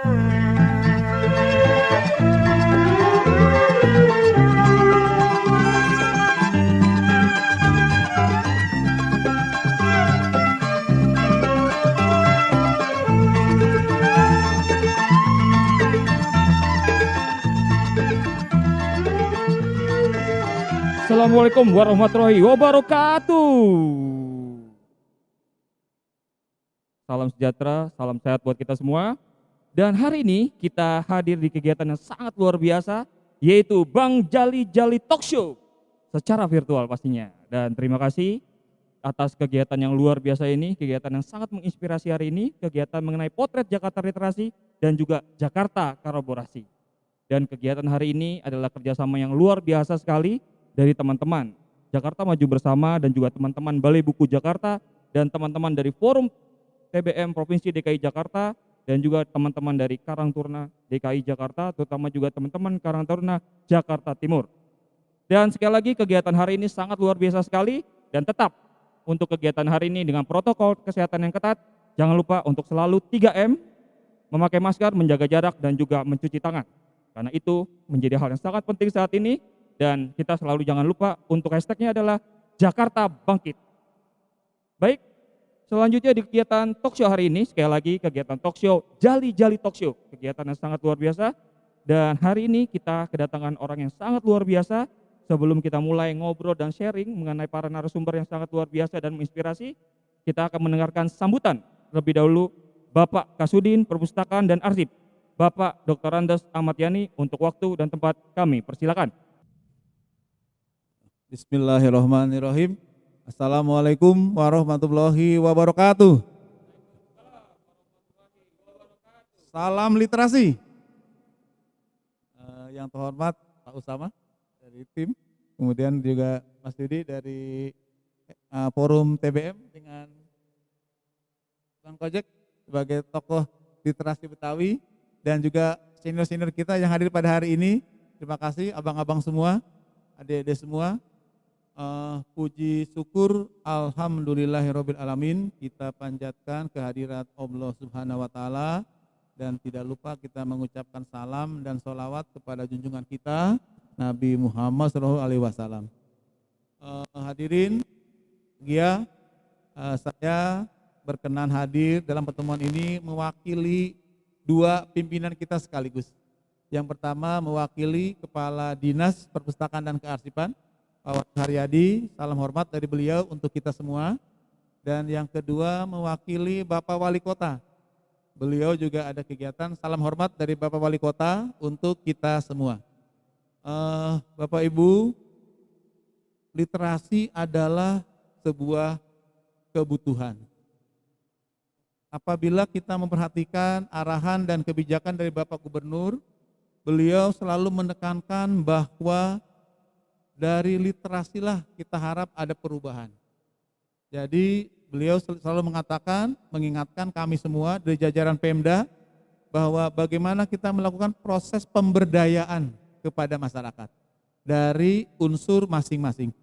Assalamualaikum warahmatullahi wabarakatuh. Salam sejahtera, salam sehat buat kita semua. Dan hari ini kita hadir di kegiatan yang sangat luar biasa, yaitu Bang Jali Jali Talk Show secara virtual pastinya. Dan terima kasih atas kegiatan yang luar biasa ini, kegiatan yang sangat menginspirasi hari ini, kegiatan mengenai potret Jakarta Literasi dan juga Jakarta Kolaborasi. Dan kegiatan hari ini adalah kerjasama yang luar biasa sekali dari teman-teman Jakarta Maju Bersama dan juga teman-teman Balai Buku Jakarta dan teman-teman dari Forum TBM Provinsi DKI Jakarta dan juga teman-teman dari Karang Taruna DKI Jakarta, terutama juga teman-teman Karang Taruna Jakarta Timur. Dan sekali lagi kegiatan hari ini sangat luar biasa sekali dan tetap untuk kegiatan hari ini dengan protokol kesehatan yang ketat, jangan lupa untuk selalu 3M, memakai masker, menjaga jarak dan juga mencuci tangan. Karena itu menjadi hal yang sangat penting saat ini dan kita selalu jangan lupa untuk hashtagnya adalah Jakarta Bangkit. Baik, selanjutnya di kegiatan talk show hari ini, sekali lagi kegiatan talk show Jali Jali Talk Show, kegiatan yang sangat luar biasa. Dan hari ini kita kedatangan orang yang sangat luar biasa. Sebelum kita mulai ngobrol dan sharing mengenai para narasumber yang sangat luar biasa dan menginspirasi, kita akan mendengarkan sambutan lebih dahulu Bapak Kasudin Perpustakaan dan Arsip, Bapak Dr. Andes Ahmad Yani, untuk waktu dan tempat kami persilakan. Bismillahirrahmanirrahim. Assalamualaikum warahmatullahi wabarakatuh. Salam literasi. Yang terhormat Pak Usama dari tim, kemudian juga Mas Yudi dari Forum TBM dengan Bang Kojek sebagai tokoh literasi Betawi dan juga senior-senior kita yang hadir pada hari ini. Terima kasih abang-abang semua, adik-adik semua. Puji syukur alhamdulillahirabbil alamin, kita panjatkan kehadirat Allah Subhanahu wa taala dan tidak lupa kita mengucapkan salam dan sholawat kepada junjungan kita Nabi Muhammad SAW. Hadirin, saya berkenan hadir dalam pertemuan ini mewakili dua pimpinan kita sekaligus. Yang pertama mewakili Kepala Dinas Perpustakaan dan Kearsipan, Pak Haryadi, salam hormat dari beliau untuk kita semua. Dan yang kedua mewakili Bapak Wali Kota. Beliau juga ada kegiatan, salam hormat dari Bapak Wali Kota untuk kita semua. Bapak Ibu, literasi adalah sebuah kebutuhan. Apabila kita memperhatikan arahan dan kebijakan dari Bapak Gubernur, beliau selalu menekankan bahwa dari literasilah kita harap ada perubahan. Jadi beliau selalu mengatakan, mengingatkan kami semua dari jajaran Pemda bahwa bagaimana kita melakukan proses pemberdayaan kepada masyarakat dari unsur masing-masing.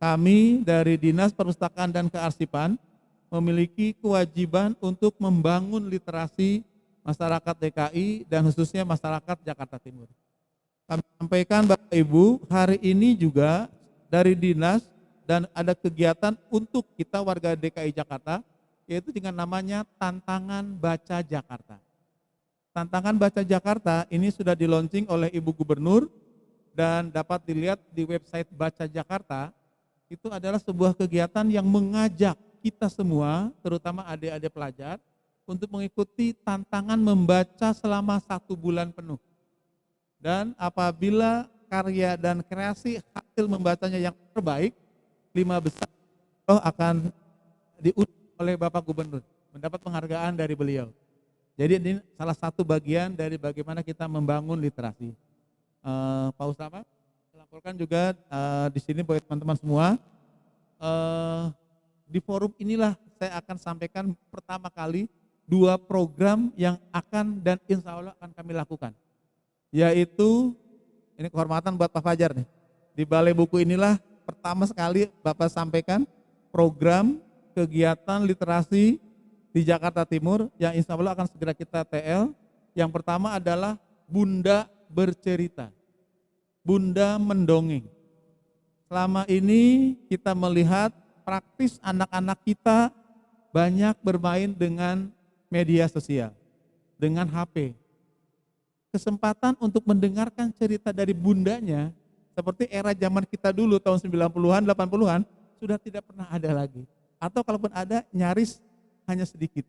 Kami dari Dinas Perpustakaan dan Kearsipan memiliki kewajiban untuk membangun literasi masyarakat DKI dan khususnya masyarakat Jakarta Timur. Kami sampaikan Bapak Ibu, hari ini juga dari Dinas dan ada kegiatan untuk kita warga DKI Jakarta, yaitu dengan namanya Tantangan Baca Jakarta. Tantangan Baca Jakarta ini sudah di-launching oleh Ibu Gubernur dan dapat dilihat di website Baca Jakarta. Itu adalah sebuah kegiatan yang mengajak kita semua, terutama adik-adik pelajar, untuk mengikuti tantangan membaca selama 1 bulan penuh. Dan apabila karya dan kreasi hasil membacanya yang terbaik, 5 besar akan diuji oleh Bapak Gubernur, mendapat penghargaan dari beliau. Jadi ini salah satu bagian dari bagaimana kita membangun literasi. Pak Usama, melaporkan juga di sini buat teman-teman semua. Di forum inilah saya akan sampaikan pertama kali 2 program yang akan dan insya Allah akan kami lakukan. Yaitu, ini kehormatan buat Pak Fajar nih. Di Balai Buku inilah pertama sekali Bapak sampaikan program kegiatan literasi di Jakarta Timur yang insya Allah akan segera kita TL Yang pertama adalah Bunda bercerita. Bunda mendongeng. Selama ini kita melihat praktis anak-anak kita banyak bermain dengan media sosial, dengan HP. Kesempatan untuk mendengarkan cerita dari bundanya, seperti era zaman kita dulu tahun 90-an, 80-an, sudah tidak pernah ada lagi. Atau kalaupun ada, nyaris hanya sedikit.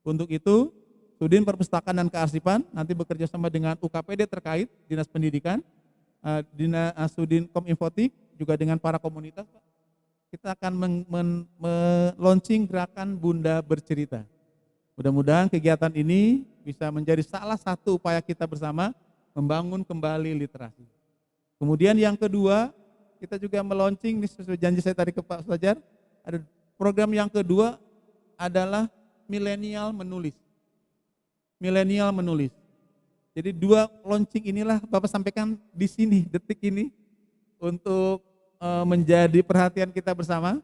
Untuk itu, Sudin Perpustakaan dan Kearsipan nanti bekerja sama dengan UKPD terkait, Dinas Pendidikan, Sudin Kominfotik, juga dengan para komunitas, Pak. Kita akan launching gerakan Bunda Bercerita. Mudah-mudahan kegiatan ini bisa menjadi salah satu upaya kita bersama membangun kembali literasi. Kemudian yang kedua, kita juga meluncing, ini sesuai janji saya tadi ke Pak Fajar, ada program yang kedua adalah milenial menulis. Milenial menulis. Jadi dua launching inilah Bapak sampaikan di sini, detik ini, untuk menjadi perhatian kita bersama.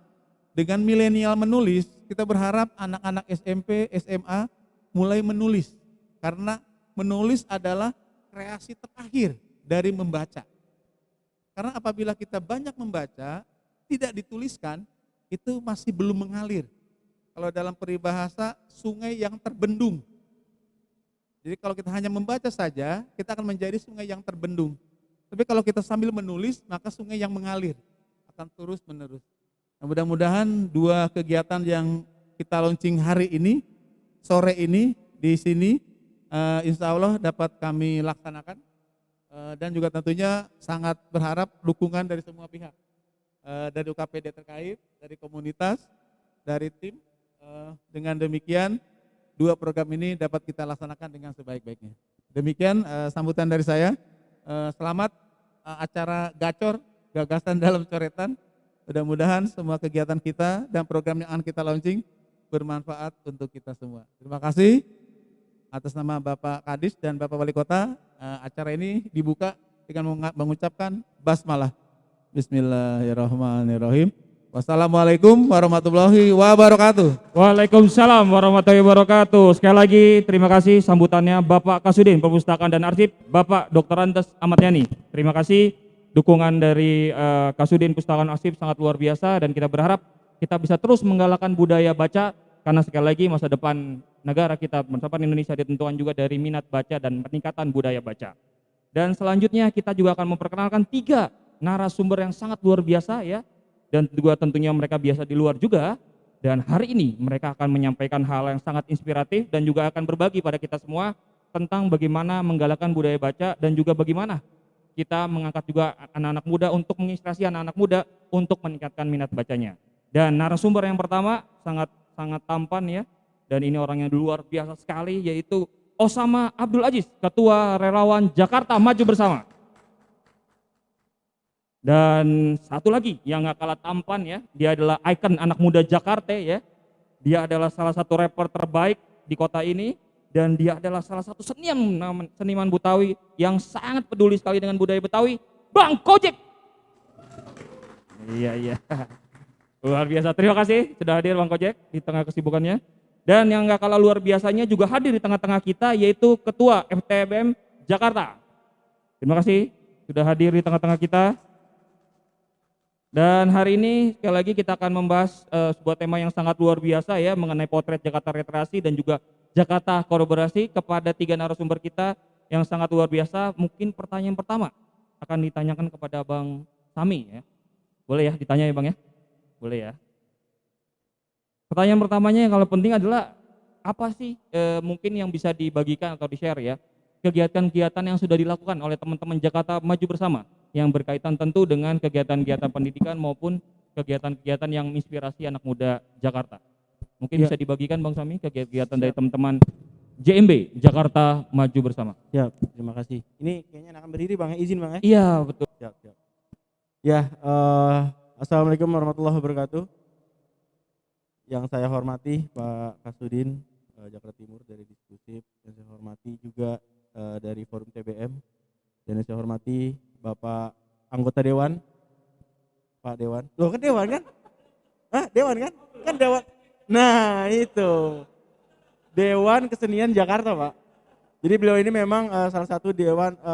Dengan milenial menulis, kita berharap anak-anak SMP, SMA mulai menulis. Karena menulis adalah kreasi terakhir dari membaca. Karena apabila kita banyak membaca, tidak dituliskan, itu masih belum mengalir. Kalau dalam peribahasa, sungai yang terbendung. Jadi kalau kita hanya membaca saja, kita akan menjadi sungai yang terbendung. Tapi kalau kita sambil menulis, maka sungai yang mengalir akan terus menerus. Nah, mudah-mudahan dua kegiatan yang kita launching hari ini, sore ini di sini, insya Allah dapat kami laksanakan. Dan juga tentunya sangat berharap dukungan dari semua pihak. Dari UKPD terkait, dari komunitas, dari tim. Dengan demikian, dua program ini dapat kita laksanakan dengan sebaik-baiknya. Demikian sambutan dari saya. Selamat acara Gacor, gagasan dalam coretan. Mudah-mudahan semua kegiatan kita dan program yang akan kita launching bermanfaat untuk kita semua. Terima kasih atas nama Bapak Kadis dan Bapak Wali Kota. Acara ini dibuka dengan mengucapkan basmalah. Bismillahirrahmanirrahim. Wassalamualaikum warahmatullahi wabarakatuh. Waalaikumsalam warahmatullahi wabarakatuh. Sekali lagi terima kasih sambutannya Bapak Kasudin Perpustakaan dan Arsip, Bapak Dr. Andes Ahmad Yani. Terima kasih dukungan dari Kasudin Perpustakaan Arsip sangat luar biasa, dan kita berharap kita bisa terus menggalakkan budaya baca, karena sekali lagi masa depan negara kita, masa depan Indonesia ditentukan juga dari minat baca dan peningkatan budaya baca. Dan selanjutnya kita juga akan memperkenalkan 3 narasumber yang sangat luar biasa ya. Dan juga tentunya mereka biasa di luar juga, dan hari ini mereka akan menyampaikan hal yang sangat inspiratif dan juga akan berbagi pada kita semua tentang bagaimana menggalakkan budaya baca dan juga bagaimana kita mengangkat juga anak-anak muda untuk menginspirasi anak-anak muda untuk meningkatkan minat bacanya. Dan narasumber yang pertama sangat tampan ya, dan ini orangnya luar biasa sekali, yaitu Osama Abdul Aziz, Ketua Relawan Jakarta Maju Bersama. Dan satu lagi yang gak kalah tampan ya, dia adalah ikon anak muda Jakarta ya. Dia adalah salah satu rapper terbaik di kota ini, dan dia adalah salah satu seniman Betawi yang sangat peduli sekali dengan budaya Betawi, Bang Kojek. Iya. Luar biasa, terima kasih sudah hadir Bang Kojek di tengah kesibukannya. Dan yang gak kalah luar biasanya juga hadir di tengah-tengah kita, yaitu Ketua FTBM Jakarta. Terima kasih sudah hadir di tengah-tengah kita. Dan hari ini sekali lagi kita akan membahas sebuah tema yang sangat luar biasa ya, mengenai potret Jakarta Literasi dan juga Jakarta Kolaborasi, kepada 3 narasumber kita yang sangat luar biasa. Mungkin pertanyaan pertama akan ditanyakan kepada Bang Sami ya. Boleh ya ditanya ya Bang ya? Boleh ya. Pertanyaan pertamanya yang kalau penting adalah apa sih mungkin yang bisa dibagikan atau di-share ya, kegiatan-kegiatan yang sudah dilakukan oleh teman-teman Jakarta Maju Bersama yang berkaitan tentu dengan kegiatan-kegiatan pendidikan maupun kegiatan-kegiatan yang menginspirasi anak muda Jakarta. Mungkin bisa dibagikan Bang Sami kegiatan dari teman-teman JMB Jakarta Maju Bersama. Ya, terima kasih. Ini kayaknya akan berdiri Bang, izin Bang ya? Iya betul. Siap. Ya, Assalamualaikum warahmatullahi wabarakatuh. Yang saya hormati Pak Kasudin Jakarta Timur dari Diskutif, yang saya hormati juga dari Forum TBM, dan yang saya hormati Bapak anggota Dewan, Pak Dewan. Loh kan Dewan kan? Dewan kan? Kan Dewan. Nah itu, Dewan Kesenian Jakarta Pak. Jadi beliau ini memang salah satu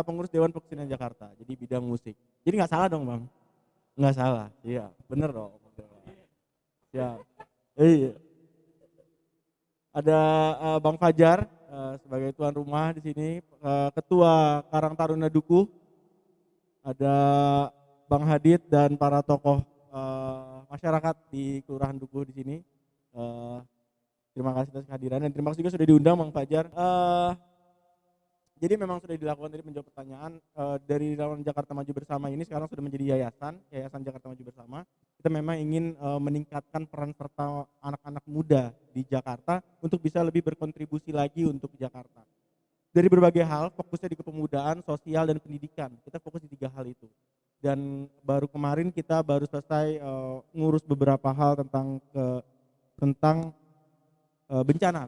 pengurus Dewan Perkusinian Jakarta. Jadi bidang musik. Jadi nggak salah dong Bang? Nggak salah. Iya, bener dong. Ya, iya. Ada Bang Fajar sebagai tuan rumah di sini, Ketua Karang Taruna Dukuh, ada Bang Hadid dan para tokoh masyarakat di Kelurahan Dukuh di sini. Terima kasih atas kehadiran dan terima kasih juga sudah diundang Bang Fajar. Jadi memang sudah dilakukan tadi menjawab pertanyaan dari Relawan Jakarta Maju Bersama ini sekarang sudah menjadi Yayasan Jakarta Maju Bersama. Kita memang ingin meningkatkan peran serta anak-anak muda di Jakarta untuk bisa lebih berkontribusi lagi untuk Jakarta. Dari berbagai hal, fokusnya di kepemudaan, sosial, dan pendidikan. Kita fokus di 3 hal itu. Dan baru kemarin kita baru selesai ngurus beberapa hal tentang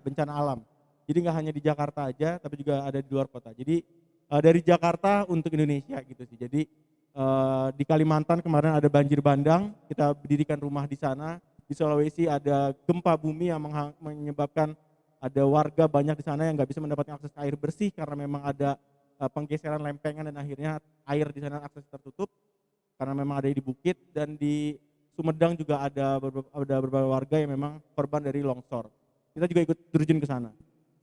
bencana alam. Jadi nggak hanya di Jakarta aja, tapi juga ada di luar kota. Jadi dari Jakarta untuk Indonesia gitu sih. Jadi di Kalimantan kemarin ada banjir bandang, kita dirikan rumah di sana. Di Sulawesi ada gempa bumi yang menyebabkan ada warga banyak di sana yang nggak bisa mendapatkan akses air bersih karena memang ada penggeseran lempengan dan akhirnya air di sana akses tertutup karena memang ada di bukit. Dan di Sumedang juga ada beberapa warga yang memang korban dari longsor. Kita juga ikut terjun ke sana.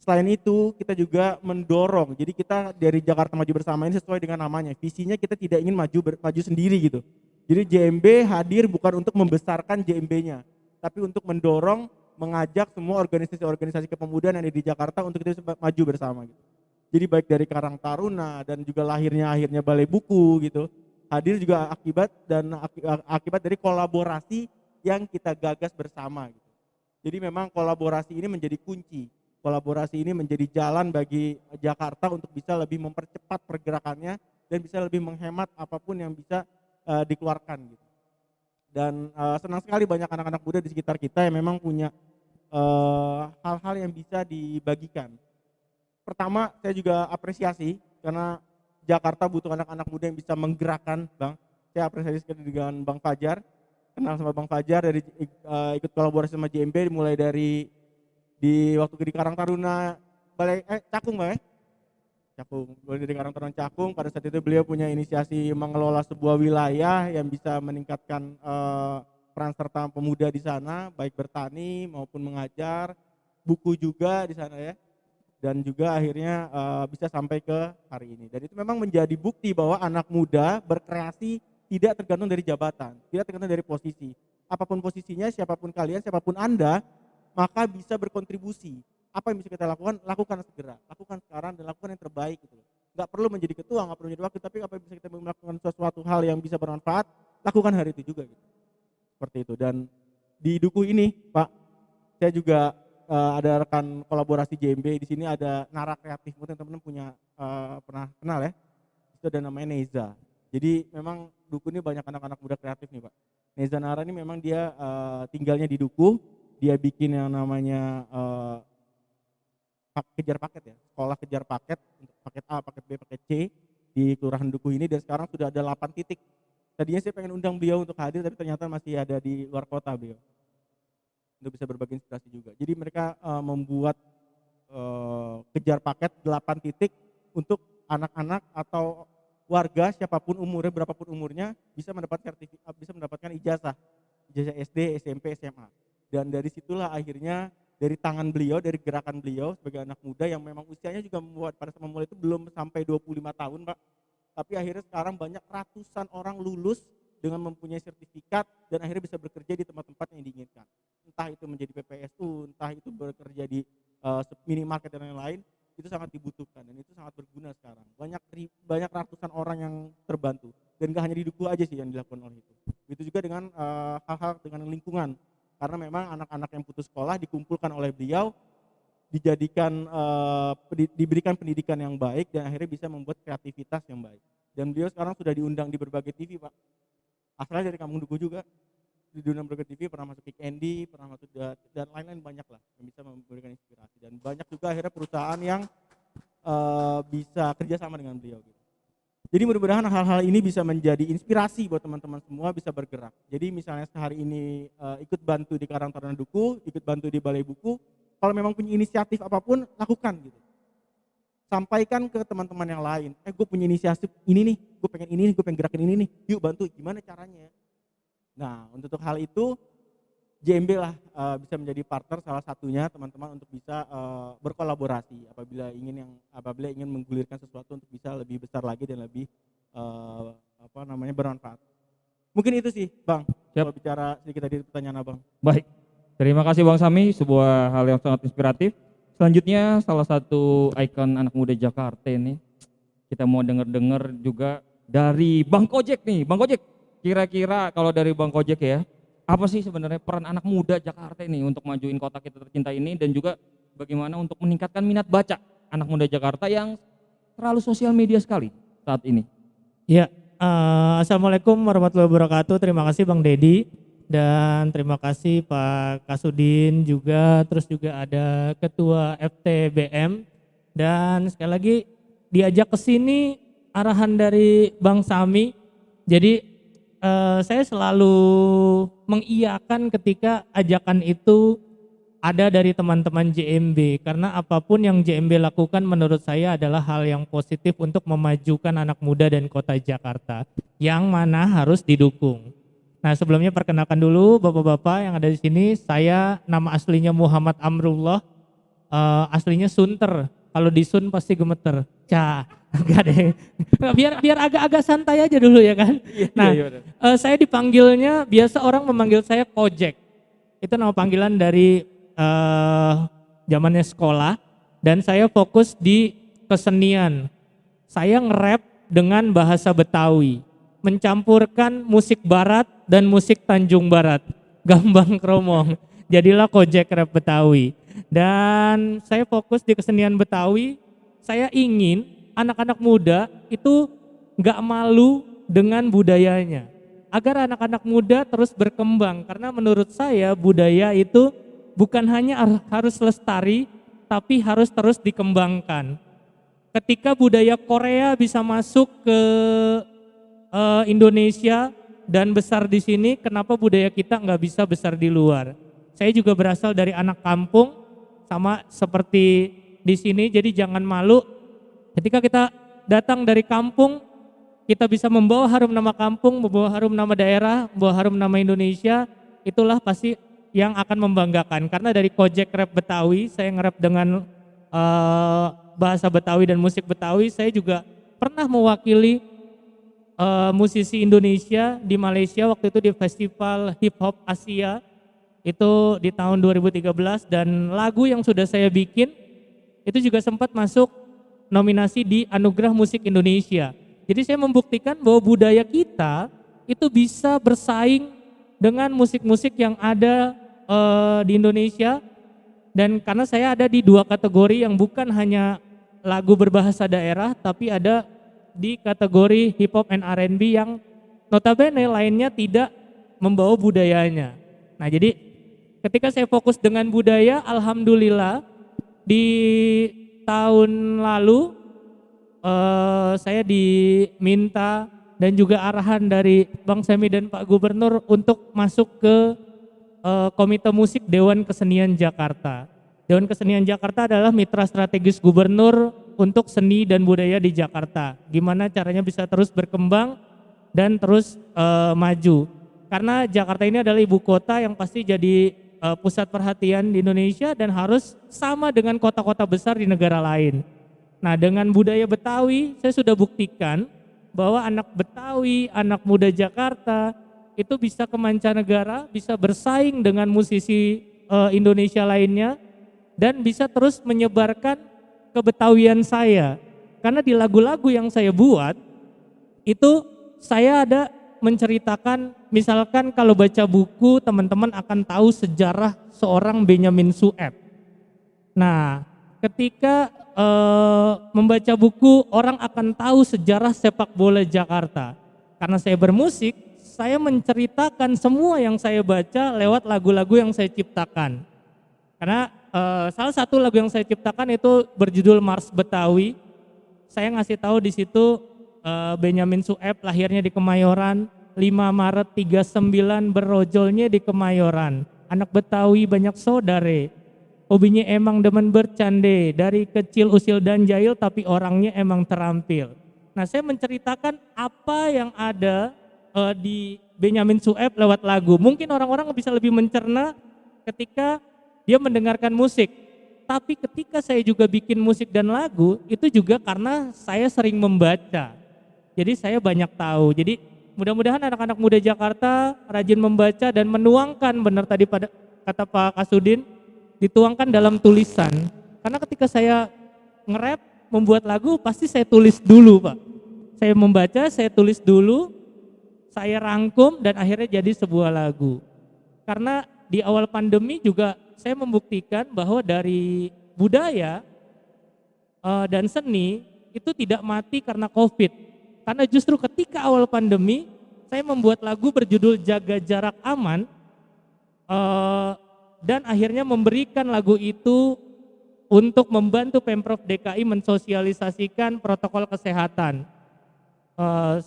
Selain itu, kita juga mendorong. Jadi kita dari Jakarta Maju Bersama ini sesuai dengan namanya. Visinya kita tidak ingin maju sendiri gitu. Jadi JMB hadir bukan untuk membesarkan JMB-nya, tapi untuk mendorong, mengajak semua organisasi-organisasi kepemudaan yang ada di Jakarta untuk kita bisa maju bersama gitu. Jadi baik dari Karang Taruna dan juga akhirnya Balai Buku gitu. Hadir juga akibat dari kolaborasi yang kita gagas bersama gitu. Jadi memang kolaborasi ini menjadi kunci. Kolaborasi ini menjadi jalan bagi Jakarta untuk bisa lebih mempercepat pergerakannya dan bisa lebih menghemat apapun yang bisa dikeluarkan gitu. Dan senang sekali banyak anak-anak muda di sekitar kita yang memang punya hal-hal yang bisa dibagikan. Pertama, saya juga apresiasi karena Jakarta butuh anak-anak muda yang bisa menggerakkan, Bang. Saya apresiasi sekali dengan Bang Fajar. Kenal sama Bang Fajar dari ikut kolaborasi sama JMB mulai dari di waktu di Karang Taruna Cakung Bang ya? Cakung, dari Karang Taruna Cakung. Pada saat itu beliau punya inisiasi mengelola sebuah wilayah yang bisa meningkatkan peran serta pemuda di sana, baik bertani maupun mengajar, buku juga di sana ya. Dan juga akhirnya bisa sampai ke hari ini. Dan itu memang menjadi bukti bahwa anak muda berkreasi tidak tergantung dari jabatan, tidak tergantung dari posisi. Apapun posisinya, siapapun kalian, siapapun Anda, maka bisa berkontribusi. Apa yang bisa kita lakukan? Lakukan segera, lakukan sekarang dan lakukan yang terbaik gitu. Nggak perlu menjadi ketua, nggak perlu menjadi wakil, tapi apa yang bisa kita melakukan sesuatu hal yang bisa bermanfaat, lakukan hari itu juga gitu. Seperti itu. Dan di Dukuh ini, Pak, saya juga ada rekan kolaborasi JMB di sini, ada Nara Kreatif, mungkin teman-teman punya pernah kenal ya. Itu ada namanya Neza. Jadi memang Dukuh ini banyak anak-anak muda kreatif nih, Pak. Neza Nara ini memang dia tinggalnya di Dukuh. Dia bikin yang namanya kejar paket ya, sekolah kejar paket untuk paket A, paket B, paket C di Kelurahan Dukuh ini, dan sekarang sudah ada 8 titik. Tadinya saya pengen undang beliau untuk hadir, tapi ternyata masih ada di luar kota beliau. Untuk bisa berbagi inspirasi juga. Jadi mereka membuat kejar paket 8 titik untuk anak-anak atau warga siapapun umurnya, berapapun umurnya bisa mendapatkan ijazah SD, SMP, SMA. Dan dari situlah akhirnya dari tangan beliau, dari gerakan beliau sebagai anak muda yang memang usianya juga pada saat memulai itu belum sampai 25 tahun Pak. Tapi akhirnya sekarang banyak ratusan orang lulus dengan mempunyai sertifikat dan akhirnya bisa bekerja di tempat-tempat yang diinginkan. Entah itu menjadi PPSU, entah itu bekerja di minimarket dan lain-lain, itu sangat dibutuhkan dan itu sangat berguna sekarang. Banyak ratusan orang yang terbantu dan gak hanya di Dukuh aja sih yang dilakukan oleh itu. Begitu juga dengan hal-hal dengan lingkungan. Karena memang anak-anak yang putus sekolah dikumpulkan oleh beliau, diberikan pendidikan yang baik dan akhirnya bisa membuat kreativitas yang baik. Dan beliau sekarang sudah diundang di berbagai TV Pak. Asalnya dari Kampung Dukuh juga, diundang berbagai TV, pernah masuk Kick Andy, pernah masuk dan lain-lain banyak lah yang bisa memberikan inspirasi. Dan banyak juga akhirnya perusahaan yang bisa kerjasama dengan beliau gitu. Jadi mudah-mudahan hal-hal ini bisa menjadi inspirasi buat teman-teman semua bisa bergerak. Jadi misalnya sehari ini ikut bantu di Karang Taruna Dukuh, ikut bantu di Balai Buku, kalau memang punya inisiatif apapun lakukan gitu. sampaikan ke teman-teman yang lain. Gue punya inisiatif ini nih, gue pengen ini nih, gue pengen gerakin ini nih. Yuk bantu, gimana caranya? Nah, untuk hal itu JMB lah bisa menjadi partner salah satunya teman-teman untuk bisa berkolaborasi apabila ingin menggulirkan sesuatu untuk bisa lebih besar lagi dan lebih bermanfaat. Mungkin itu sih, Bang. Siap. Kalau bicara sedikit tadi pertanyaan Abang. Baik, terima kasih Bang Sami, sebuah hal yang sangat inspiratif. Selanjutnya salah satu ikon anak muda Jakarta ini, kita mau dengar-dengar juga dari Bang Kojek nih. Bang Kojek, kira-kira kalau dari Bang Kojek ya, apa sih sebenarnya peran anak muda Jakarta ini untuk majuin kota kita tercinta ini, dan juga bagaimana untuk meningkatkan minat baca anak muda Jakarta yang terlalu sosial media sekali saat ini? Ya, Assalamualaikum warahmatullahi wabarakatuh. Terima kasih Bang Dedi dan terima kasih Pak Kasudin juga, terus juga ada Ketua FTBM, dan sekali lagi diajak ke sini arahan dari Bang Sami. Jadi saya selalu mengiyakan ketika ajakan itu ada dari teman-teman JMB, karena apapun yang JMB lakukan menurut saya adalah hal yang positif untuk memajukan anak muda dan kota Jakarta, yang mana harus didukung. Nah, sebelumnya perkenalkan dulu Bapak-bapak yang ada di sini. Saya nama aslinya Muhammad Amrullah, aslinya Sunter. Kalau di Sun pasti gemeter. Enggak deh. Biar agak-agak santai aja dulu ya kan. Nah, saya dipanggilnya, biasa orang memanggil saya Kojek. Itu nama panggilan dari zamannya sekolah, dan saya fokus di kesenian. Saya nge-rap dengan bahasa Betawi, mencampurkan musik barat dan musik Tanjung Barat, gambang kromong. Jadilah Kojek Rap Betawi. Dan saya fokus di kesenian Betawi. Saya ingin anak-anak muda itu gak malu dengan budayanya, agar anak-anak muda terus berkembang, karena menurut saya budaya itu bukan hanya harus lestari, tapi harus terus dikembangkan. Ketika budaya Korea bisa masuk ke Indonesia dan besar di sini, kenapa budaya kita nggak bisa besar di luar? Saya juga berasal dari anak kampung, sama seperti di sini, jadi jangan malu. Ketika kita datang dari kampung, kita bisa membawa harum nama kampung, membawa harum nama daerah, membawa harum nama Indonesia, itulah pasti yang akan membanggakan. Karena dari Kojek Rap Betawi, saya nge-rap dengan bahasa Betawi dan musik Betawi. Saya juga pernah mewakili musisi Indonesia di Malaysia, waktu itu di Festival Hip Hop Asia, itu di tahun 2013, dan lagu yang sudah saya bikin itu juga sempat masuk nominasi di Anugerah Musik Indonesia. Jadi saya membuktikan bahwa budaya kita itu bisa bersaing dengan musik-musik yang ada di Indonesia. Dan karena saya ada di dua kategori yang bukan hanya lagu berbahasa daerah, tapi ada di kategori hip hop and R&B yang notabene lainnya tidak membawa budayanya. Nah, jadi ketika saya fokus dengan budaya, alhamdulillah di tahun lalu saya diminta dan juga arahan dari Bang Semi dan Pak Gubernur untuk masuk ke Komite Musik Dewan Kesenian Jakarta. Dewan Kesenian Jakarta adalah mitra strategis gubernur untuk seni dan budaya di Jakarta. Gimana caranya bisa terus berkembang dan terus maju. Karena Jakarta ini adalah ibu kota yang pasti jadi pusat perhatian di Indonesia dan harus sama dengan kota-kota besar di negara lain. Nah, dengan budaya Betawi saya sudah buktikan bahwa anak Betawi, anak muda Jakarta itu bisa ke mancanegara, bisa bersaing dengan musisi Indonesia lainnya, dan bisa terus menyebarkan kebetawian saya. Karena di lagu-lagu yang saya buat itu saya ada menceritakan, misalkan kalau baca buku teman-teman akan tahu sejarah seorang Benyamin Sueb. Nah, ketika membaca buku orang akan tahu sejarah sepak bola Jakarta. Karena saya bermusik, saya menceritakan semua yang saya baca lewat lagu-lagu yang saya ciptakan. Karena salah satu lagu yang saya ciptakan itu berjudul Mars Betawi. Saya ngasih tahu di situ Benyamin Sueb lahirnya di Kemayoran, 5 Maret 39 berojolnya di Kemayoran. Anak Betawi banyak saudare, hobinya emang demen bercande, dari kecil usil dan jahil tapi orangnya emang terampil. Nah, saya menceritakan apa yang ada di Benyamin Sueb lewat lagu. Mungkin orang-orang bisa lebih mencerna ketika dia mendengarkan musik. Tapi ketika saya juga bikin musik dan lagu, itu juga karena saya sering membaca. Jadi saya banyak tahu. Jadi mudah-mudahan anak-anak muda Jakarta rajin membaca dan menuangkan, benar tadi pada kata Pak Kasudin, dituangkan dalam tulisan. Karena ketika saya nge-rap, membuat lagu, pasti saya tulis dulu, Pak. Saya membaca, saya tulis dulu, saya rangkum, dan akhirnya jadi sebuah lagu. Karena di awal pandemi juga saya membuktikan bahwa dari budaya dan seni itu tidak mati karena COVID. Karena justru ketika awal pandemi, saya membuat lagu berjudul Jaga Jarak Aman, dan akhirnya memberikan lagu itu untuk membantu Pemprov DKI mensosialisasikan protokol kesehatan.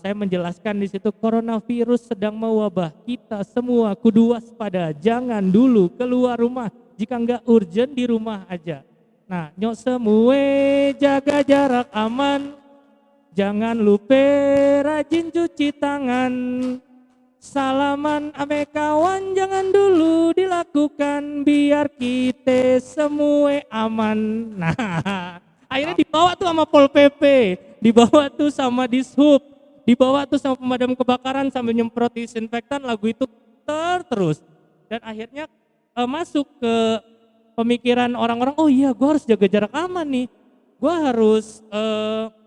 Saya menjelaskan di situ, coronavirus sedang mewabah, kita semua kudu waspada, jangan dulu keluar rumah, jika enggak urgent di rumah aja. Nah, nyok semue jaga jarak aman, jangan lupa rajin cuci tangan, salaman ame kawan jangan dulu dilakukan, biar kita semua aman. Nah, akhirnya dibawa tuh sama Pol PP, dibawa tuh sama Dishub, dibawa tuh sama pemadam kebakaran sambil nyemprot disinfektan, lagu itu terus. Dan akhirnya masuk ke pemikiran orang-orang, oh iya gue harus jaga jarak aman nih, gue harus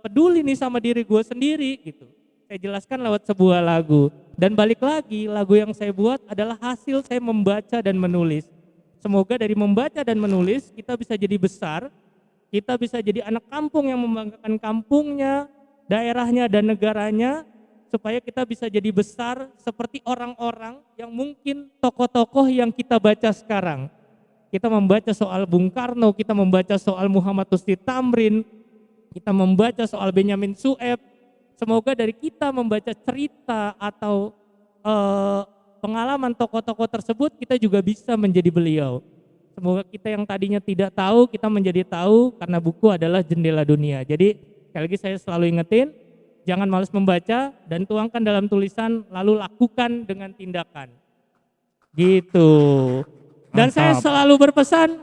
peduli nih sama diri gue sendiri gitu. Saya jelaskan lewat sebuah lagu. Dan balik lagi, lagu yang saya buat adalah hasil saya membaca dan menulis. Semoga dari membaca dan menulis kita bisa jadi besar, kita bisa jadi anak kampung yang membanggakan kampungnya, daerahnya dan negaranya, supaya kita bisa jadi besar seperti orang-orang yang mungkin tokoh-tokoh yang kita baca sekarang. Kita membaca soal Bung Karno, kita membaca soal Muhammad Husni Tamrin, kita membaca soal Benyamin Sueb. Semoga dari kita membaca cerita atau pengalaman tokoh-tokoh tersebut, kita juga bisa menjadi beliau. Semoga kita yang tadinya tidak tahu, kita menjadi tahu, karena buku adalah jendela dunia. Jadi sekali lagi saya selalu ingetin, jangan malas membaca dan tuangkan dalam tulisan, lalu lakukan dengan tindakan. Gitu. Dan saya selalu berpesan,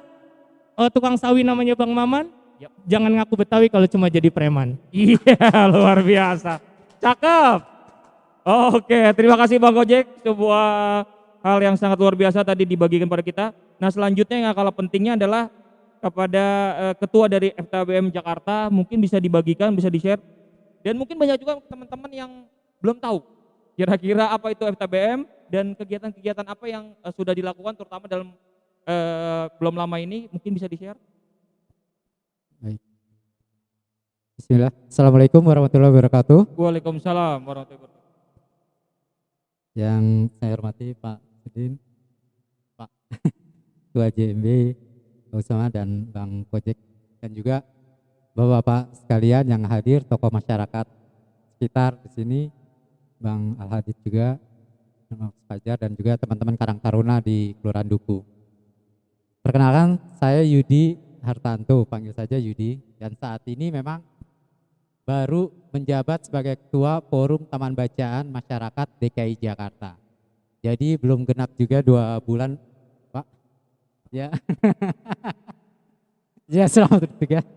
tukang sawi namanya Bang Maman, jangan ngaku Betawi kalau cuma jadi preman. Iya, luar biasa. Cakep. Oke, terima kasih Bang Gojek. Sebuah hal yang sangat luar biasa tadi dibagikan pada kita. Nah, selanjutnya yang kalah pentingnya adalah kepada ketua dari FTBM Jakarta, mungkin bisa dibagikan, bisa di-share. Dan mungkin banyak juga teman-teman yang belum tahu kira-kira apa itu FTBM dan kegiatan-kegiatan apa yang sudah dilakukan terutama dalam belum lama ini, mungkin bisa di-share. Baik. Bismillah. Assalamualaikum warahmatullahi wabarakatuh. Waalaikumsalam warahmatullahi wabarakatuh. Yang saya hormati Pak Sudin, Pak Ketua JMB, Pak Usama dan Bang Kojek, dan juga Bapak-bapak sekalian yang hadir, tokoh masyarakat sekitar di sini, Bang Al-Hadid juga, Mas Fajar, dan juga teman-teman Karang Taruna di Kelurahan Duku. Perkenalkan, saya Yudi Hartanto, panggil saja Yudi, dan saat ini memang baru menjabat sebagai Ketua Forum Taman Bacaan Masyarakat DKI Jakarta. Jadi belum genap juga 2 bulan, Pak. Ya, ya selamat bertugas.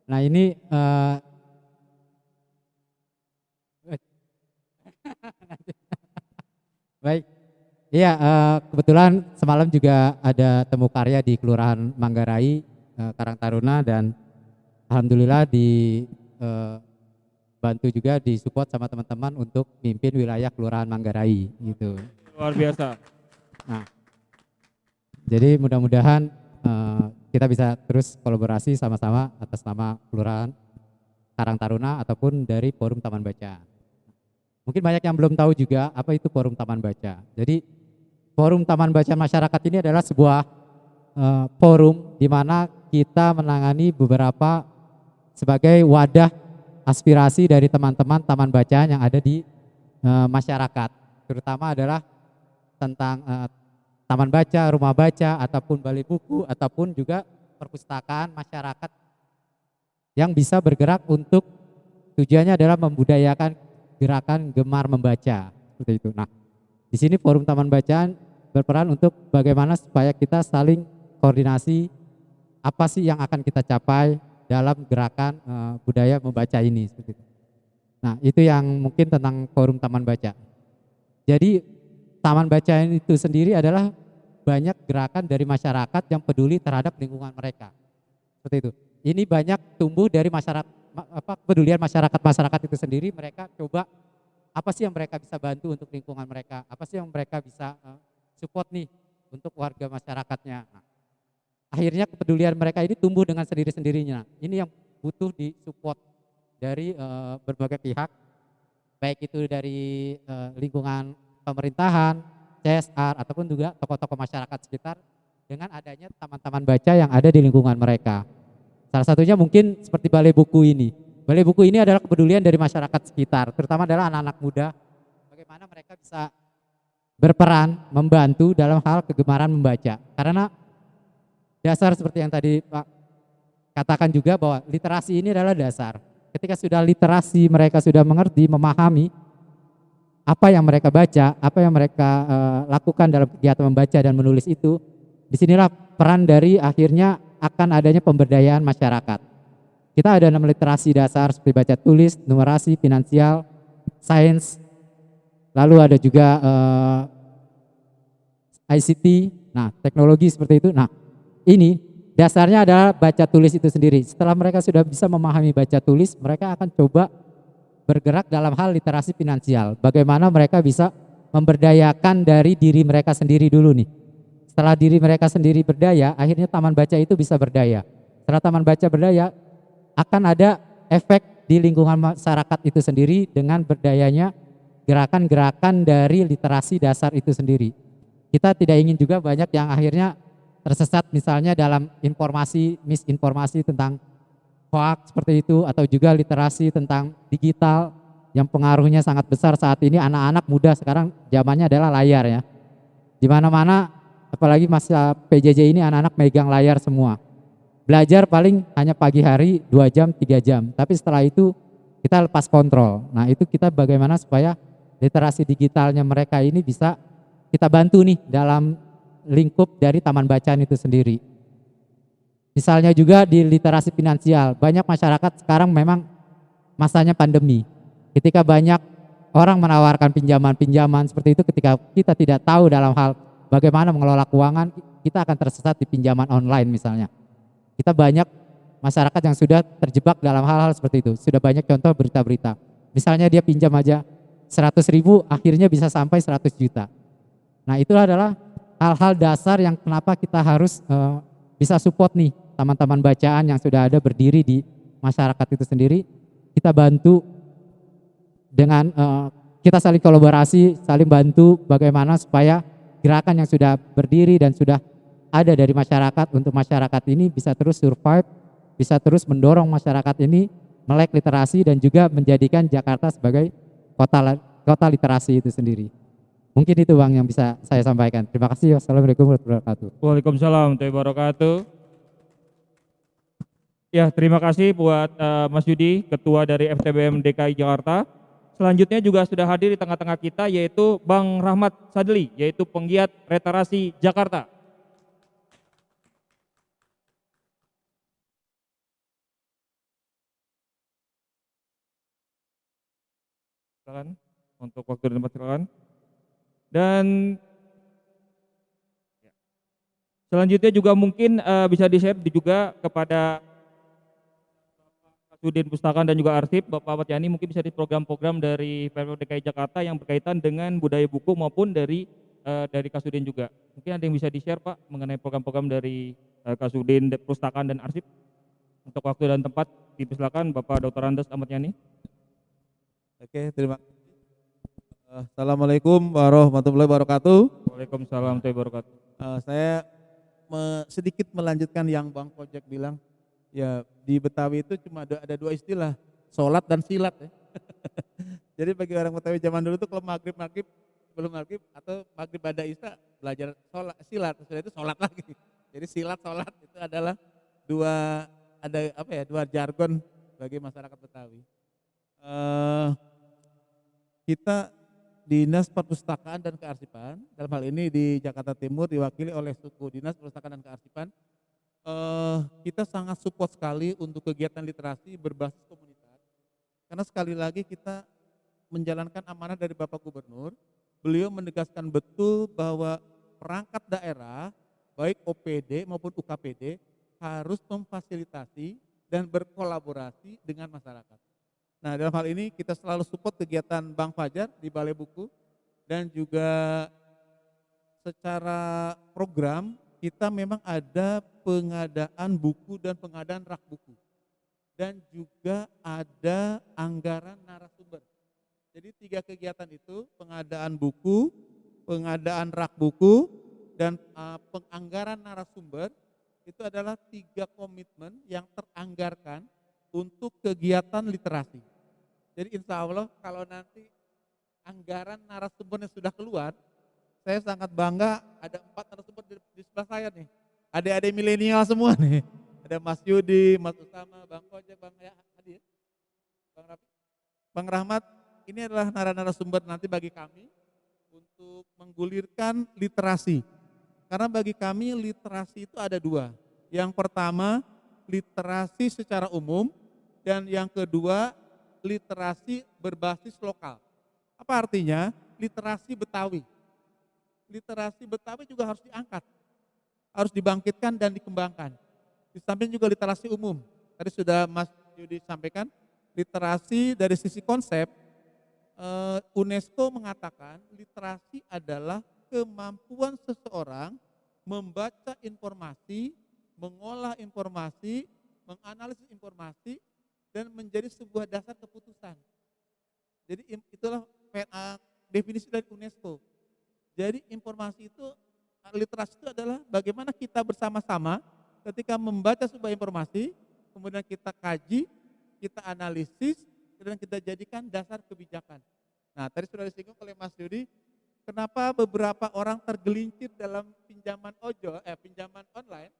Nah ini baik. Iya, kebetulan semalam juga ada temu karya di Kelurahan Manggarai, Karang Taruna, dan alhamdulillah bantu juga disupport sama teman-teman untuk mimpin wilayah Kelurahan Manggarai gitu. Luar biasa. Nah, jadi mudah-mudahan kita bisa terus kolaborasi sama-sama atas nama Kelurahan Karang Taruna ataupun dari Forum Taman Baca. Mungkin banyak yang belum tahu juga apa itu Forum Taman Baca. Jadi Forum Taman Baca Masyarakat ini adalah sebuah forum di mana kita menangani beberapa sebagai wadah aspirasi dari teman-teman taman bacaan yang ada di masyarakat, terutama adalah tentang taman baca, rumah baca, ataupun balai buku, ataupun juga perpustakaan masyarakat yang bisa bergerak untuk tujuannya adalah membudayakan gerakan gemar membaca seperti itu. Nah, di sini Forum Taman Bacaan berperan untuk bagaimana supaya kita saling koordinasi apa sih yang akan kita capai dalam gerakan budaya membaca ini seperti itu. Nah, itu yang mungkin tentang Forum Taman Baca. Jadi Taman Bacaan itu sendiri adalah banyak gerakan dari masyarakat yang peduli terhadap lingkungan mereka. Seperti itu. Ini banyak tumbuh dari masyarakat kepedulian masyarakat itu sendiri. Mereka coba apa sih yang mereka bisa bantu untuk lingkungan mereka, apa sih yang mereka bisa support nih untuk warga masyarakatnya. Nah, akhirnya kepedulian mereka ini tumbuh dengan sendiri-sendirinya. Ini yang butuh disupport dari berbagai pihak, baik itu dari lingkungan pemerintahan, CSR, ataupun juga tokoh-tokoh masyarakat sekitar dengan adanya taman-taman baca yang ada di lingkungan mereka. Salah satunya mungkin seperti balai buku ini. Balai buku ini adalah kepedulian dari masyarakat sekitar, terutama adalah anak-anak muda. Bagaimana mereka bisa berperan, membantu dalam hal kegemaran membaca. Karena dasar seperti yang tadi Pak katakan juga bahwa literasi ini adalah dasar. Ketika sudah literasi, mereka sudah mengerti, memahami apa yang mereka baca, apa yang mereka lakukan dalam kegiatan membaca dan menulis itu. Disinilah peran dari akhirnya akan adanya pemberdayaan masyarakat. Kita ada 6 literasi dasar seperti baca tulis, numerasi, finansial, sains, lalu ada juga ICT, nah teknologi seperti itu. Nah ini dasarnya adalah baca tulis itu sendiri. Setelah mereka sudah bisa memahami baca tulis, mereka akan coba bergerak dalam hal literasi finansial. Bagaimana mereka bisa memberdayakan dari diri mereka sendiri dulu nih. Setelah diri mereka sendiri berdaya, akhirnya taman baca itu bisa berdaya. Setelah taman baca berdaya, akan ada efek di lingkungan masyarakat itu sendiri dengan berdayanya gerakan-gerakan dari literasi dasar itu sendiri. Kita tidak ingin juga banyak yang akhirnya tersesat misalnya dalam informasi, misinformasi tentang hoax seperti itu, atau juga literasi tentang digital yang pengaruhnya sangat besar saat ini. Anak-anak muda sekarang zamannya adalah layar ya. Di mana-mana apalagi masa PJJ ini anak-anak megang layar semua. Belajar paling hanya pagi hari 2 jam, 3 jam. Tapi setelah itu kita lepas kontrol. Nah itu kita bagaimana supaya literasi digitalnya mereka ini bisa kita bantu nih dalam lingkup dari taman bacaan itu sendiri. Misalnya juga di literasi finansial. Banyak masyarakat sekarang memang masanya pandemi. Ketika banyak orang menawarkan pinjaman-pinjaman seperti itu, ketika kita tidak tahu dalam hal bagaimana mengelola keuangan, kita akan tersesat di pinjaman online misalnya. Kita banyak masyarakat yang sudah terjebak dalam hal-hal seperti itu. Sudah banyak contoh berita-berita. Misalnya dia pinjam aja 100.000, akhirnya bisa sampai 100 juta. Nah itu adalah hal-hal dasar yang kenapa kita harus bisa support nih taman-taman bacaan yang sudah ada berdiri di masyarakat itu sendiri. Kita bantu dengan kita saling kolaborasi, saling bantu bagaimana supaya gerakan yang sudah berdiri dan sudah ada dari masyarakat untuk masyarakat ini bisa terus survive, bisa terus mendorong masyarakat ini melek literasi dan juga menjadikan Jakarta sebagai kota literasi itu sendiri. Mungkin itu Bang yang bisa saya sampaikan. Terima kasih. Wassalamualaikum warahmatullahi wabarakatuh. Waalaikumsalam warahmatullahi wabarakatuh. Ya, terima kasih buat Mas Yudi, Ketua dari FTBM DKI Jakarta. Selanjutnya juga sudah hadir di tengah-tengah kita yaitu Bang Rahmat Sadli, yaitu penggiat literasi Jakarta. Silakan untuk waktu dan tempat, silakan. Dan selanjutnya juga mungkin bisa di-share juga kepada Kasudin Pustakaan dan juga Arsip, Bapak Ahmad Yani, mungkin bisa di program-program dari Pemprov DKI Jakarta yang berkaitan dengan budaya buku maupun dari Kasudin juga. Mungkin ada yang bisa di-share Pak mengenai program-program dari Kasudin Pustakaan dan Arsip. Untuk waktu dan tempat dipersilakan Bapak Dr. Andes Ahmad Yani. Oke, terima kasih. Assalamualaikum warahmatullahi wabarakatuh. Waalaikumsalam warahmatullahi wabarakatuh. Saya sedikit melanjutkan yang Bang Kojek bilang. Ya di Betawi itu cuma ada 2 istilah, sholat dan silat ya. Jadi bagi orang Betawi zaman dulu tuh kalau maghrib sebelum maghrib atau maghrib pada isya belajar sholat, silat, sesudah itu sholat lagi. Jadi silat sholat itu adalah dua jargon bagi masyarakat Betawi. Kita Dinas Perpustakaan dan Kearsipan, dalam hal ini di Jakarta Timur diwakili oleh suku Dinas Perpustakaan dan Kearsipan, kita sangat support sekali untuk kegiatan literasi berbasis komunitas. Karena sekali lagi kita menjalankan amanah dari Bapak Gubernur, beliau menegaskan betul bahwa perangkat daerah, baik OPD maupun UKPD, harus memfasilitasi dan berkolaborasi dengan masyarakat. Nah, dalam hal ini kita selalu support kegiatan Bank Fajar di Balai Buku, dan juga secara program kita memang ada pengadaan buku dan pengadaan rak buku, dan juga ada anggaran narasumber. Jadi 3 kegiatan itu, pengadaan buku, pengadaan rak buku, dan penganggaran narasumber, itu adalah 3 komitmen yang teranggarkan untuk kegiatan literasi. Jadi insya Allah kalau nanti anggaran narasumbernya sudah keluar, saya sangat bangga ada 4 narasumber di sebelah saya nih. Adik-adik milenial semua nih. Ada Mas Yudi, Mas Usama, Bang Kojek, Bang Hadi, Bang Rafi, Bang Rahmat. Ini adalah narasumber nanti bagi kami untuk menggulirkan literasi. Karena bagi kami literasi itu ada 2. Yang pertama literasi secara umum, dan yang kedua literasi berbasis lokal. Apa artinya? Literasi Betawi. Literasi Betawi juga harus diangkat, harus dibangkitkan dan dikembangkan. Di samping juga literasi umum. Tadi sudah Mas Yudi sampaikan, literasi dari sisi konsep, UNESCO mengatakan literasi adalah kemampuan seseorang membaca informasi, mengolah informasi, menganalisis informasi, dan menjadi sebuah dasar keputusan. Jadi itulah definisi dari UNESCO. Jadi informasi itu, literasi itu adalah bagaimana kita bersama-sama ketika membaca sebuah informasi, kemudian kita kaji, kita analisis, dan kita jadikan dasar kebijakan. Nah, tadi sudah disinggung oleh Mas Yudi, kenapa beberapa orang tergelincir dalam pinjaman online,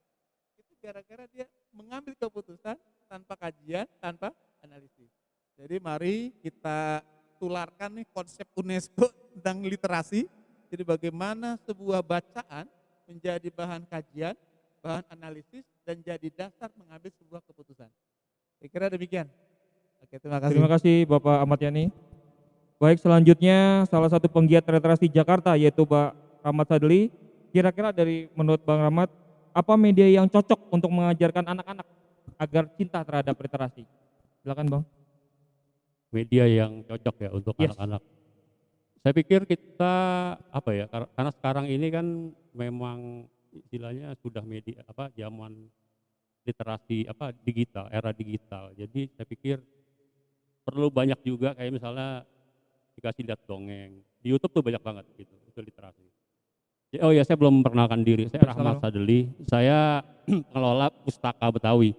itu gara-gara dia mengambil keputusan tanpa kajian, tanpa analisis. Jadi mari kita tularkan nih konsep UNESCO tentang literasi. Jadi bagaimana sebuah bacaan menjadi bahan kajian, bahan analisis, dan jadi dasar mengambil sebuah keputusan. Saya kira demikian. Oke, terima kasih. Terima kasih Bapak Ahmad Yani. Baik, selanjutnya salah satu penggiat literasi Jakarta yaitu Pak Rahmat Sadli. Kira-kira dari menurut Bang Rahmat, apa media yang cocok untuk mengajarkan anak-anak agar cinta terhadap literasi? Silakan Bang. Media yang cocok ya untuk Yes. anak-anak. Saya pikir kita karena sekarang ini kan memang istilahnya sudah media zaman literasi digital, era digital. Jadi saya pikir perlu banyak juga kayak misalnya dikasih lihat dongeng. Di YouTube tuh banyak banget gitu, itu literasi. Oh ya, saya belum memperkenalkan diri. Saya Rahmat Sadli. Saya pengelola Pustaka Betawi.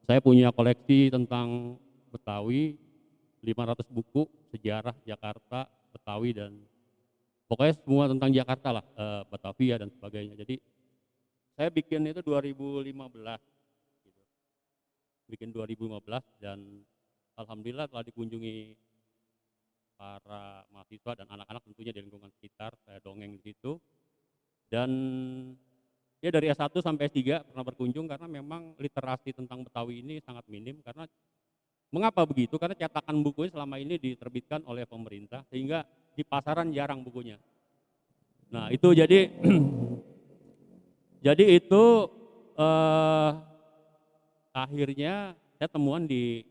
Saya punya koleksi tentang Betawi, 500 buku, sejarah Jakarta, Betawi, dan pokoknya semua tentang Jakarta lah, Batavia dan sebagainya. Jadi saya bikin itu 2015. Gitu. Bikin 2015 dan alhamdulillah telah dikunjungi para mahasiswa dan anak-anak tentunya di lingkungan sekitar. Saya dongeng di situ. Dan ya dari S1 sampai S3 pernah berkunjung karena memang literasi tentang Betawi ini sangat minim. Karena mengapa begitu? Karena cetakan bukunya selama ini diterbitkan oleh pemerintah sehingga di pasaran jarang bukunya. Nah itu jadi itu akhirnya saya temuan di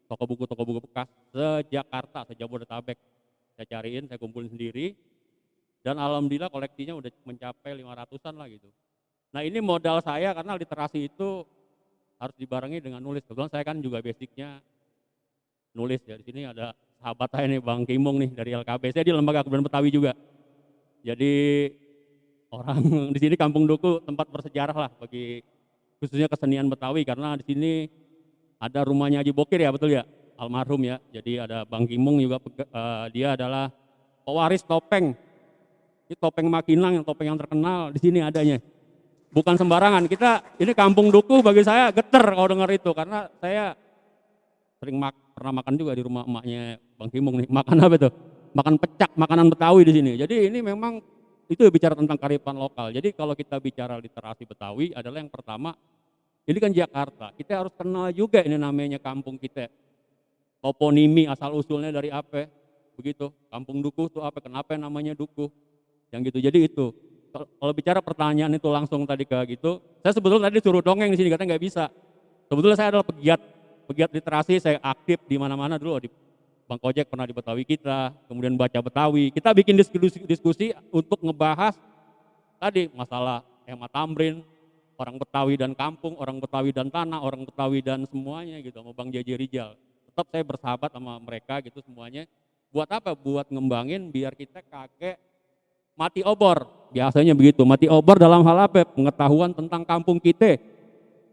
toko buku bekas se-Jakarta, se-Jabodetabek. Saya cariin, saya kumpulin sendiri. Dan alhamdulillah koleksinya udah mencapai 500-an lah gitu. Nah ini modal saya karena literasi itu harus dibarengi dengan nulis. Kebetulan saya kan juga basicnya nulis ya. Di sini ada sahabat saya nih Bang Kimung nih dari LKB. Saya di Lembaga Kebudayaan Betawi juga. Jadi orang di sini Kampung Duku tempat bersejarah lah bagi khususnya kesenian Betawi karena di sini ada rumahnya Haji Bokir ya, betul ya, almarhum ya. Jadi ada Bang Kimung juga, dia adalah pewaris topeng. Ini topeng Makinang, yang topeng yang terkenal di sini adanya. Bukan sembarangan. Ini kampung Dukuh bagi saya geter kalau dengar itu, karena saya sering pernah makan juga di rumah emaknya Bang Kimung nih. Makan apa tuh? Makan pecak, makanan Betawi di sini. Jadi ini memang itu bicara tentang kearifan lokal. Jadi kalau kita bicara literasi Betawi adalah yang pertama, ini kan Jakarta. Kita harus kenal juga ini namanya kampung kita. Toponimi asal usulnya dari apa? Begitu. Kampung Dukuh itu apa? Kenapa namanya Dukuh? Yang gitu. Jadi itu. Kalau bicara pertanyaan itu langsung tadi ke gitu, saya sebetulnya tadi suruh dongeng di sini katanya nggak bisa. Sebetulnya saya adalah pegiat literasi, saya aktif di mana-mana dulu di Bang Kojek pernah di Betawi kita, kemudian baca Betawi. Kita bikin diskusi untuk ngebahas tadi masalah hemat tamrin, orang Betawi dan kampung, orang Betawi dan tanah, orang Betawi dan semuanya gitu, sama Bang Jaji Rijal. Tetap saya bersahabat sama mereka gitu semuanya. Buat apa? Buat ngembangin biar kita kakek mati obor. Biasanya begitu, mati obor dalam hal apa? Pengetahuan tentang kampung kita.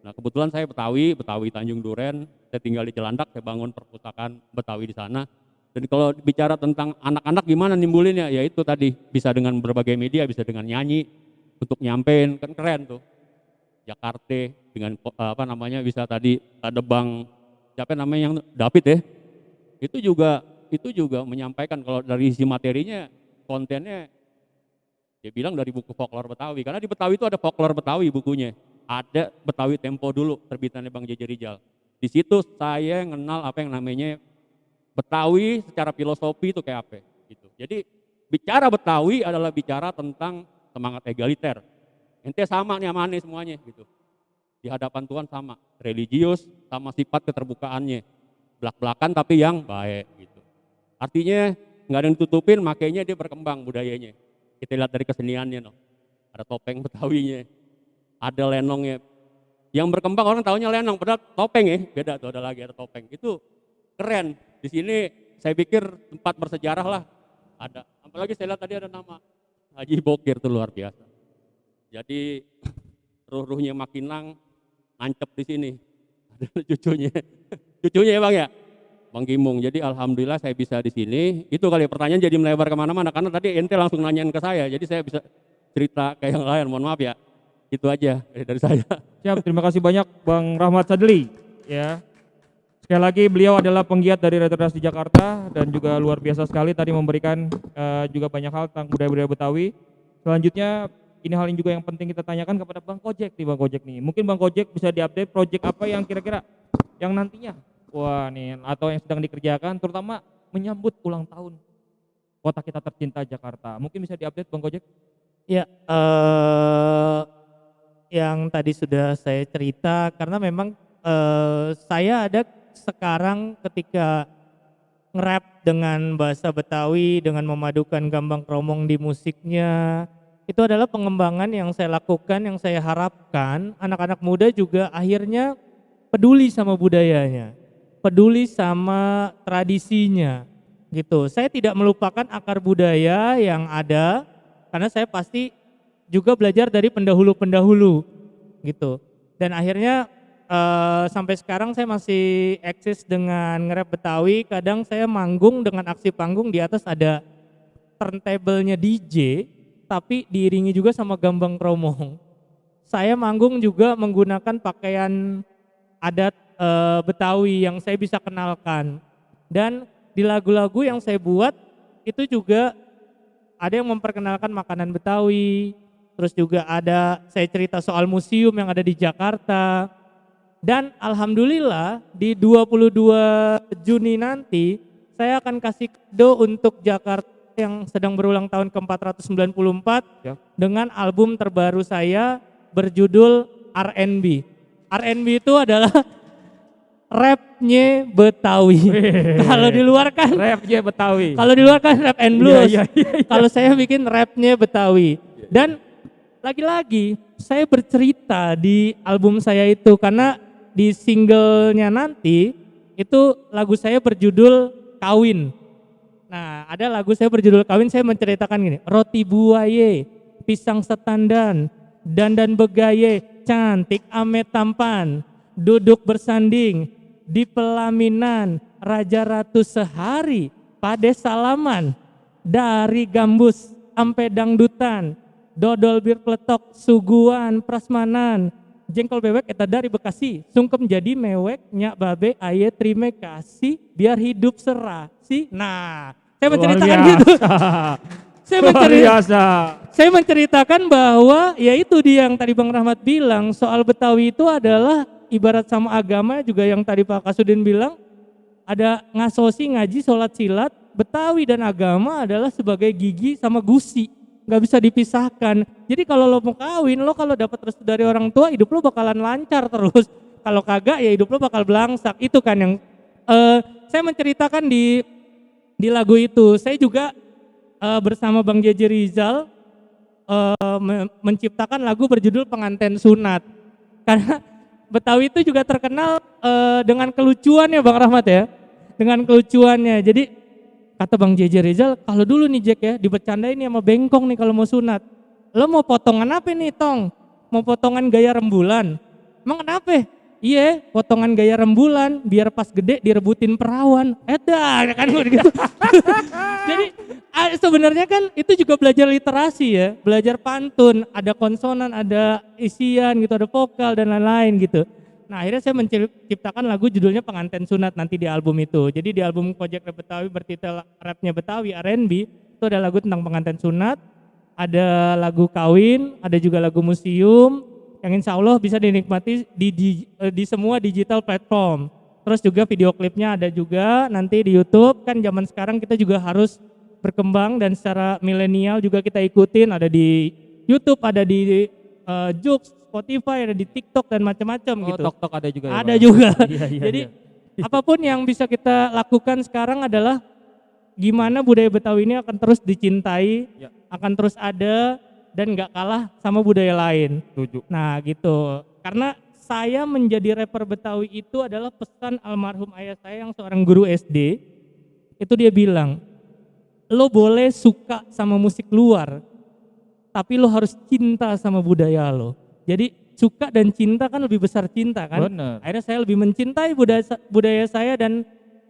Nah kebetulan saya Betawi Tanjung Duren, saya tinggal di Cilandak, saya bangun perpustakaan Betawi di sana. Dan kalau bicara tentang anak-anak gimana nimbulinnya, ya itu tadi bisa dengan berbagai media, bisa dengan nyanyi untuk nyampein, kan keren tuh. Jakarta dengan apa namanya bisa tadi ada Bang siapa namanya yang David ya, itu juga menyampaikan kalau dari isi materinya kontennya dia bilang dari buku folklore Betawi, karena di Betawi itu ada folklore Betawi bukunya, ada Betawi Tempo dulu terbitannya Bang Jaji Rijal. Di situ saya kenal apa yang namanya Betawi secara filosofi itu kayak apa gitu. Jadi bicara Betawi adalah bicara tentang semangat egaliter. Ente sama nih sama aneh semuanya gitu. Di hadapan Tuhan sama, religius sama sifat keterbukaannya. Belak-belakan tapi yang baik gitu. Artinya nggak ada yang ditutupin, makanya dia berkembang budayanya. Kita lihat dari keseniannya, no. Ada topeng Betawinya, ada lenongnya. Yang berkembang orang tahunya lenong, padahal topeng ya, beda tuh ada lagi ada topeng. Itu keren. Di sini saya pikir tempat bersejarah lah ada. Apalagi saya lihat tadi ada nama Haji Bokir, itu luar biasa. Jadi ruh-ruhnya Makinang nancep di sini. Ada cucunya ya Bang ya, Bang Kimung. Jadi alhamdulillah saya bisa di sini. Itu kali pertanyaan jadi melebar kemana-mana karena tadi ente langsung nanyain ke saya. Jadi saya bisa cerita kayak yang lain. Mohon maaf ya. Itu aja dari saya. Siap, terima kasih banyak Bang Rahmat Sadli. Ya. Sekali lagi beliau adalah penggiat dari literasi Jakarta dan juga luar biasa sekali tadi memberikan juga banyak hal tentang budaya-budaya Betawi. Selanjutnya ini hal yang juga yang penting kita tanyakan kepada Bang Kojek nih, Bang Kojek nih. Mungkin Bang Kojek bisa diupdate proyek apa yang kira-kira yang nantinya wah nih atau yang sedang dikerjakan terutama menyambut ulang tahun kota kita tercinta Jakarta. Mungkin bisa diupdate Bang Kojek? Ya, yang tadi sudah saya cerita karena memang saya ada sekarang ketika nge-rap dengan bahasa Betawi dengan memadukan gambang kromong di musiknya, itu adalah pengembangan yang saya lakukan, yang saya harapkan anak-anak muda juga akhirnya peduli sama budayanya, peduli sama tradisinya gitu. Saya tidak melupakan akar budaya yang ada karena saya pasti juga belajar dari pendahulu-pendahulu gitu. Dan akhirnya sampai sekarang saya masih eksis dengan nge-rap Betawi. Kadang saya manggung dengan aksi panggung, di atas ada turntable-nya DJ tapi diiringi juga sama gambang kromong. Saya manggung juga menggunakan pakaian adat Betawi yang saya bisa kenalkan. Dan di lagu-lagu yang saya buat itu juga ada yang memperkenalkan makanan Betawi, terus juga ada saya cerita soal museum yang ada di Jakarta. Dan alhamdulillah di 22 Juni nanti saya akan kasih kado untuk Jakarta yang sedang berulang tahun ke-494 Ya. dengan album terbaru saya berjudul R&B. R&B itu adalah rapnya Betawi. Kalau di luar kan Rapnya Betawi. kalau di luar kan rap and blues. Iya. Kalau saya bikin rapnya Betawi. Dan lagi-lagi saya bercerita di album saya itu karena di singlenya nanti itu lagu saya berjudul Kawin. Nah ada lagu saya berjudul Kawin, saya menceritakan gini, roti buaye, pisang setandan, dandan begaye, cantik ame tampan, duduk bersanding di pelaminan, raja ratu sehari, pade salaman, dari gambus sampai dangdutan, dodol bir peletok, suguhan, prasmanan, jengkol bebek eta dari Bekasi, sungkem jadi mewek nyak babe aye terima kasih biar hidup serasi. Nah, saya menceritakan gitu. Saya saya menceritakan bahwa ya itu dia yang tadi Bang Rahmat bilang soal Betawi itu adalah ibarat sama agama juga yang tadi Pak Kasudin bilang, ada ngasosi, ngaji, sholat silat, Betawi dan agama adalah sebagai gigi sama gusi, nggak bisa dipisahkan. Jadi kalau lo mau kawin, lo kalau dapat restu dari orang tua, hidup lo bakalan lancar terus. Kalau kagak ya hidup lo bakal belangsak. Itu kan yang saya menceritakan di lagu itu. Saya juga bersama Bang JJ Rizal menciptakan lagu berjudul Pengantin Sunat. Karena Betawi itu juga terkenal dengan kelucuannya Bang Rahmat ya. Dengan kelucuannya. Jadi kata Bang JJ Rizal, kalau dulu nih Jack ya dibercandain nih sama bengkong nih kalau mau sunat. Lo mau potongan apa nih Tong? Mau potongan gaya rembulan? Emang kenapa? Iya, potongan gaya rembulan biar pas gede direbutin perawan. Edan kan gitu. Jadi sebenarnya kan itu juga belajar literasi ya, belajar pantun, ada konsonan, ada isian gitu, ada vokal dan lain-lain gitu. Nah akhirnya saya menciptakan lagu judulnya Pengantin Sunat nanti di album itu. Jadi di album Kojek Rap Betawi bertitel Rapnya Betawi R&B itu ada lagu tentang pengantin sunat, ada lagu kawin, ada juga lagu museum yang insya Allah bisa dinikmati di semua digital platform. Terus juga video klipnya ada juga nanti di YouTube. Kan zaman sekarang kita juga harus berkembang dan secara milenial juga kita ikutin, ada di YouTube, ada di Joox, Spotify, ada di TikTok dan macam-macam gitu. TikTok ada juga. Ada juga. Iya, Jadi apapun yang bisa kita lakukan sekarang adalah gimana budaya Betawi ini akan terus dicintai, akan terus ada dan nggak kalah sama budaya lain. Setuju. Nah gitu. Karena saya menjadi rapper Betawi itu adalah pesan almarhum ayah saya yang seorang guru SD. Itu dia bilang, lo boleh suka sama musik luar, tapi lo harus cinta sama budaya lo. Jadi suka dan cinta kan lebih besar cinta kan. Bener. Akhirnya saya lebih mencintai budaya saya dan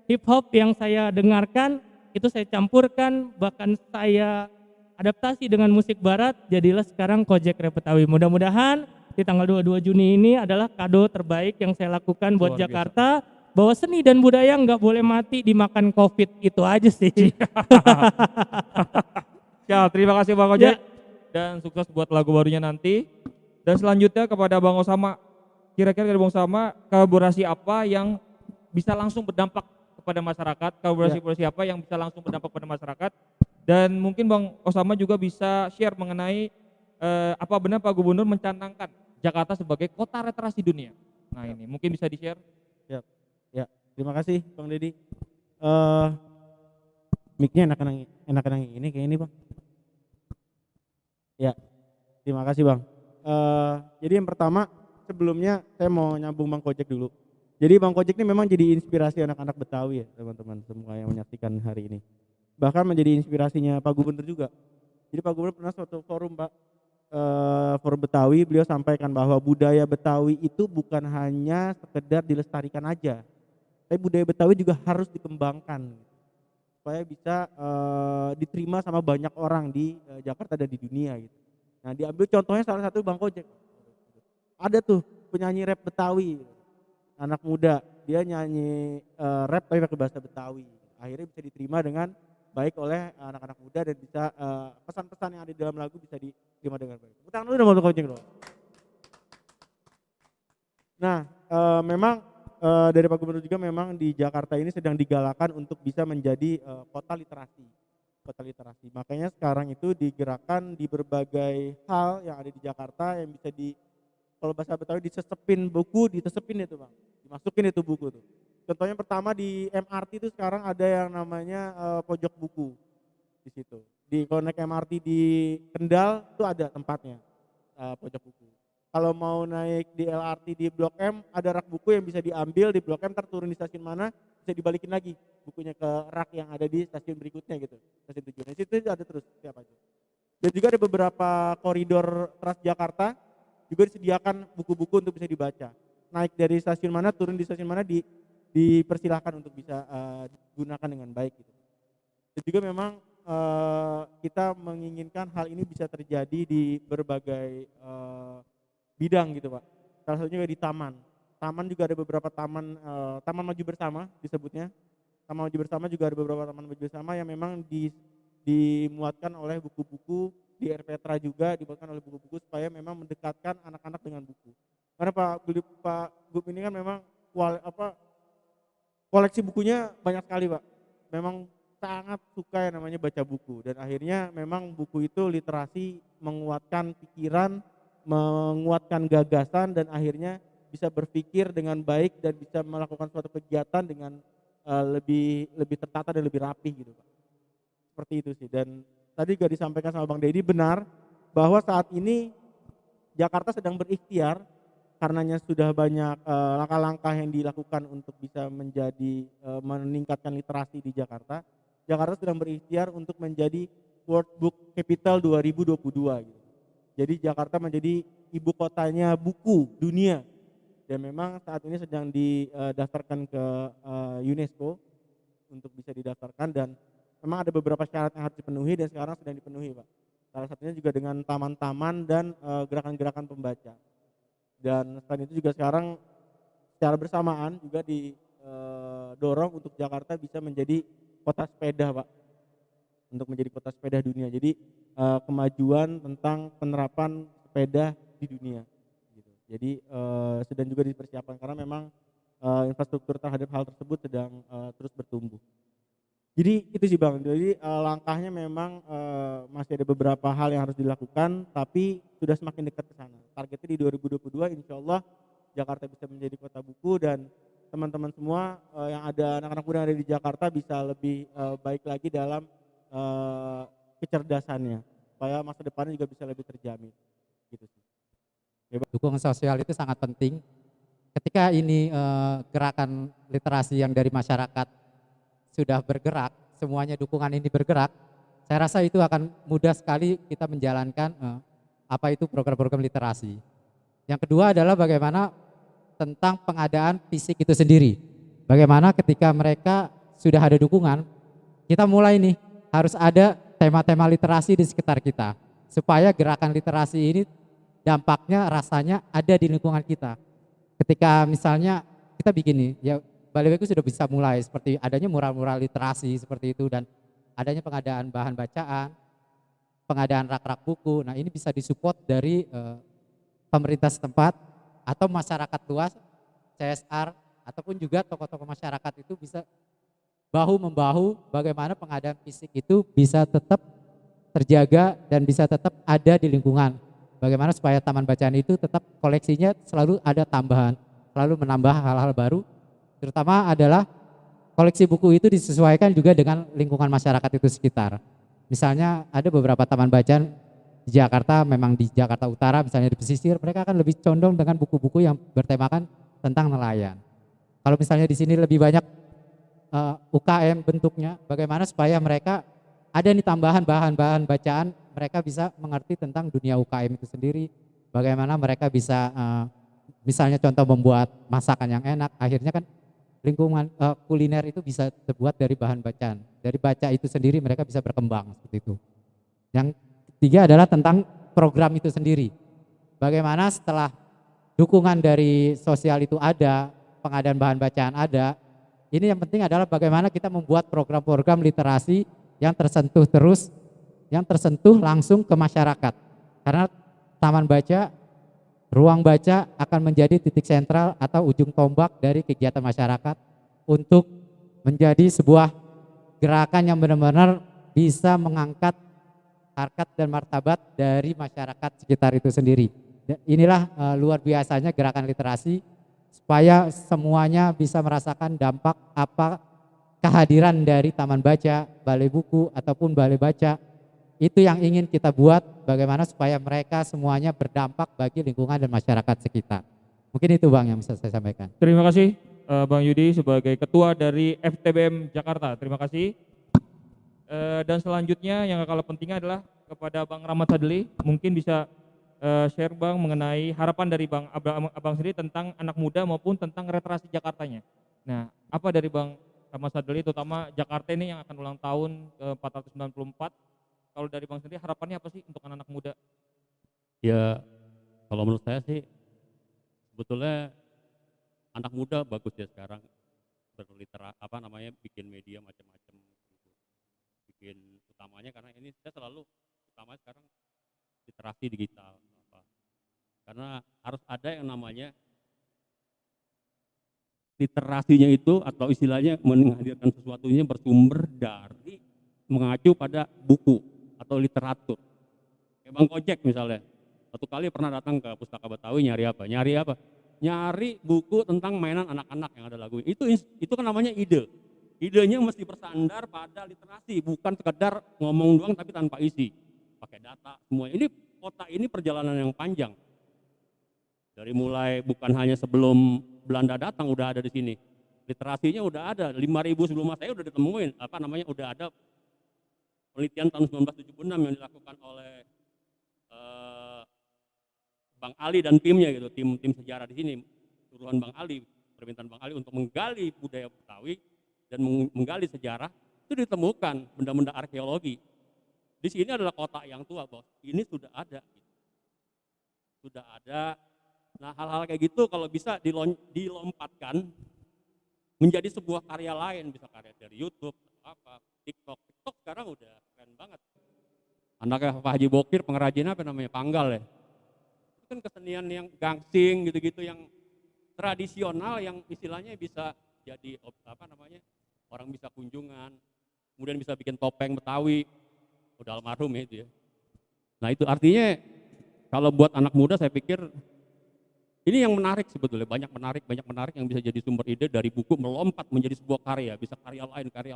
hip hop yang saya dengarkan itu saya campurkan, bahkan saya adaptasi dengan musik barat, jadilah sekarang Kojek Rap Betawi. Mudah-mudahan di tanggal 22 Juni ini adalah kado terbaik yang saya lakukan buat Luar Jakarta, bahwa seni dan budaya nggak boleh mati dimakan COVID, itu aja sih. Ya, terima kasih Bang Ojek dan sukses buat lagu barunya nanti. Dan selanjutnya kepada Bang Osama, kira-kira dari Bang Osama kolaborasi apa yang bisa langsung berdampak kepada masyarakat, kolaborasi apa yang bisa langsung berdampak pada masyarakat, dan mungkin Bang Osama juga bisa share mengenai apa benar Pak Gubernur mencanangkan Jakarta sebagai kota literasi dunia. Nah ini mungkin bisa di-share. Ya, terima kasih Bang Deddy. Mic-nya enakan yang ini kayak ini Bang. Ya, terima kasih Bang. Jadi yang pertama sebelumnya saya mau nyambung Bang Kojek dulu. Jadi Bang Kojek ini memang jadi inspirasi anak-anak Betawi ya teman-teman semua yang menyaksikan hari ini. Bahkan menjadi inspirasinya Pak Gubernur juga. Jadi Pak Gubernur pernah suatu forum Pak, forum Betawi, beliau sampaikan bahwa budaya Betawi itu bukan hanya sekedar dilestarikan aja, tapi budaya Betawi juga harus dikembangkan supaya bisa diterima sama banyak orang di Jakarta dan di dunia gitu. Nah diambil contohnya salah satu Bang Kojek. Ada tuh penyanyi rap Betawi, anak muda, dia nyanyi rap tapi pakai bahasa Betawi. Akhirnya bisa diterima dengan baik oleh anak-anak muda dan bisa pesan-pesan yang ada di dalam lagu bisa diterima dengan baik. Tepuk tangan dulu dong Bang Kojek dong. Nah memang dari Pak Gubernur juga memang di Jakarta ini sedang digalakan untuk bisa menjadi kota literasi. Kota literasi. Makanya sekarang itu digerakkan di berbagai hal yang ada di Jakarta yang bisa kalau bahasa Betawi disesepin buku, ditesepin itu Bang. Dimasukin itu buku tuh. Contohnya pertama di MRT itu sekarang ada yang namanya pojok buku di situ. Kalau naik MRT di Kendal itu ada tempatnya pojok buku. Kalau mau naik di LRT di Blok M ada rak buku yang bisa diambil di Blok M, ntar turun di stasiun mana bisa dibalikin lagi bukunya ke rak yang ada di stasiun berikutnya gitu, stasiun tujuan. Di situ ada terus setiap aja. Dan juga ada beberapa koridor Transjakarta juga disediakan buku-buku untuk bisa dibaca. Naik dari stasiun mana, turun di stasiun mana dipersilahkan untuk bisa digunakan dengan baik gitu. Dan juga memang kita menginginkan hal ini bisa terjadi di berbagai bidang gitu Pak. Salah satunya juga di taman. Taman juga ada beberapa taman, taman maju bersama disebutnya. Taman maju bersama juga ada beberapa taman maju bersama yang memang dimuatkan oleh buku-buku, di RPetra juga dibuatkan oleh buku-buku supaya memang mendekatkan anak-anak dengan buku. Karena Pak Gub ini kan memang koleksi bukunya banyak sekali Pak. Memang sangat suka yang namanya baca buku dan akhirnya memang buku itu literasi menguatkan pikiran, menguatkan gagasan dan akhirnya bisa berpikir dengan baik dan bisa melakukan suatu kegiatan dengan lebih tertata dan lebih rapi gitu Pak. Seperti itu sih. Dan tadi juga disampaikan sama Bang Dedi benar bahwa saat ini Jakarta sedang berikhtiar karenanya sudah banyak langkah-langkah yang dilakukan untuk bisa menjadi meningkatkan literasi di Jakarta. Jakarta sedang berikhtiar untuk menjadi World Book Capital 2022 gitu. Jadi Jakarta menjadi ibu kotanya buku dunia. Dan memang saat ini sedang didaftarkan ke UNESCO untuk bisa didaftarkan dan memang ada beberapa syarat yang harus dipenuhi dan sekarang sedang dipenuhi Pak. Salah satunya juga dengan taman-taman dan gerakan-gerakan pembaca. Dan selain itu juga sekarang secara bersamaan juga didorong untuk Jakarta bisa menjadi kota sepeda Pak. Untuk menjadi kota sepeda dunia. Jadi kemajuan tentang penerapan sepeda di dunia. Jadi sedang juga dipersiapkan karena memang infrastruktur terhadap hal tersebut sedang terus bertumbuh. Jadi itu sih Bang, jadi langkahnya memang masih ada beberapa hal yang harus dilakukan tapi sudah semakin dekat ke sana. Targetnya di 2022 insya Allah Jakarta bisa menjadi kota buku dan teman-teman semua yang ada anak-anak muda yang ada di Jakarta bisa lebih baik lagi dalam kecerdasannya supaya masa depannya juga bisa lebih terjamin. Gitu sih. Dukungan sosial itu sangat penting. Ketika ini gerakan literasi yang dari masyarakat sudah bergerak, semuanya dukungan ini bergerak, saya rasa itu akan mudah sekali kita menjalankan apa itu program-program literasi. Yang kedua adalah bagaimana tentang pengadaan fisik itu sendiri. Bagaimana ketika mereka sudah ada dukungan, kita mulai nih harus ada tema-tema literasi di sekitar kita supaya gerakan literasi ini dampaknya rasanya ada di lingkungan kita. Ketika misalnya kita bikin nih, ya Balai Buku sudah bisa mulai seperti adanya mural-mural literasi seperti itu dan adanya pengadaan bahan bacaan, pengadaan rak-rak buku. Nah ini bisa disupport dari pemerintah setempat atau masyarakat luas, CSR ataupun juga tokoh-tokoh masyarakat itu bisa bahu-membahu bagaimana pengadaan fisik itu bisa tetap terjaga dan bisa tetap ada di lingkungan. Bagaimana supaya taman bacaan itu tetap koleksinya selalu ada tambahan, selalu menambah hal-hal baru. Terutama adalah koleksi buku itu disesuaikan juga dengan lingkungan masyarakat itu sekitar. Misalnya ada beberapa taman bacaan di Jakarta, memang di Jakarta Utara misalnya di pesisir, mereka akan lebih condong dengan buku-buku yang bertemakan tentang nelayan. Kalau misalnya di sini lebih banyak UKM bentuknya, bagaimana supaya mereka ada nih tambahan bahan-bahan bacaan, mereka bisa mengerti tentang dunia UKM itu sendiri, bagaimana mereka bisa misalnya contoh membuat masakan yang enak, akhirnya kan lingkungan kuliner itu bisa terbuat dari bahan bacaan, dari baca itu sendiri mereka bisa berkembang seperti itu. Yang ketiga adalah tentang program itu sendiri, bagaimana setelah dukungan dari sosial itu ada, pengadaan bahan bacaan ada, ini yang penting adalah bagaimana kita membuat program-program literasi yang tersentuh terus, yang tersentuh langsung ke masyarakat. Karena taman baca, ruang baca akan menjadi titik sentral atau ujung tombak dari kegiatan masyarakat untuk menjadi sebuah gerakan yang benar-benar bisa mengangkat harkat dan martabat dari masyarakat sekitar itu sendiri. Inilah luar biasanya gerakan literasi supaya semuanya bisa merasakan dampak apa kehadiran dari taman baca, balai buku ataupun balai baca. Itu yang ingin kita buat, bagaimana supaya mereka semuanya berdampak bagi lingkungan dan masyarakat sekitar. Mungkin itu Bang yang bisa saya sampaikan. Terima kasih Bang Yudi sebagai ketua dari FTBM Jakarta. Terima kasih. Dan selanjutnya yang gak kalah pentingnya adalah kepada Bang Rahmat Sadli, mungkin bisa share Bang mengenai harapan dari Abang sendiri tentang anak muda maupun tentang literasi Jakartanya. Nah, apa dari Bang Rahmat Sadli, terutama Jakarta ini yang akan ulang tahun ke 494. Kalau dari Bang sendiri harapannya apa sih untuk anak-anak muda? Ya kalau menurut saya sih sebetulnya anak muda bagus ya sekarang bikin media macam-macam gitu. Bikin utamanya karena ini saya selalu utamanya sekarang literasi digital apa. Karena harus ada yang namanya literasinya itu atau istilahnya menghadirkan sesuatunya bersumber dari mengacu pada buku atau literatur. Kayak Bang Kojek misalnya, satu kali pernah datang ke Pustaka Betawi nyari apa? Nyari buku tentang mainan anak-anak yang ada lagu. Itu kan namanya ide. Idenya mesti bersandar pada literasi, bukan sekedar ngomong doang tapi tanpa isi. Pakai data semua. Ini kota ini perjalanan yang panjang. Dari mulai bukan hanya sebelum Belanda datang udah ada di sini. Literasinya udah ada, 5.000 sebelum Masehi udah ditemuin, udah ada penelitian tahun 1976 yang dilakukan oleh Bang Ali dan timnya gitu, tim sejarah di sini, suruhan Bang Ali, permintaan Bang Ali untuk menggali budaya Betawi dan menggali sejarah, itu ditemukan benda-benda arkeologi. Di sini adalah kota yang tua, Bos. Ini sudah ada. Gitu. Sudah ada. Nah, hal-hal kayak gitu kalau bisa dilompatkan menjadi sebuah karya lain, bisa karya dari YouTube atau TikTok. TikTok sekarang udah keren banget. Anaknya Pak Haji Bokir pengrajin apa namanya? Panggal ya. Kan kesenian yang gangsing gitu-gitu yang tradisional yang istilahnya bisa jadi orang bisa kunjungan, kemudian bisa bikin topeng Betawi, udah almarhum ya itu ya. Nah itu artinya kalau buat anak muda saya pikir ini yang menarik sebetulnya, banyak menarik yang bisa jadi sumber ide dari buku melompat menjadi sebuah karya, bisa karya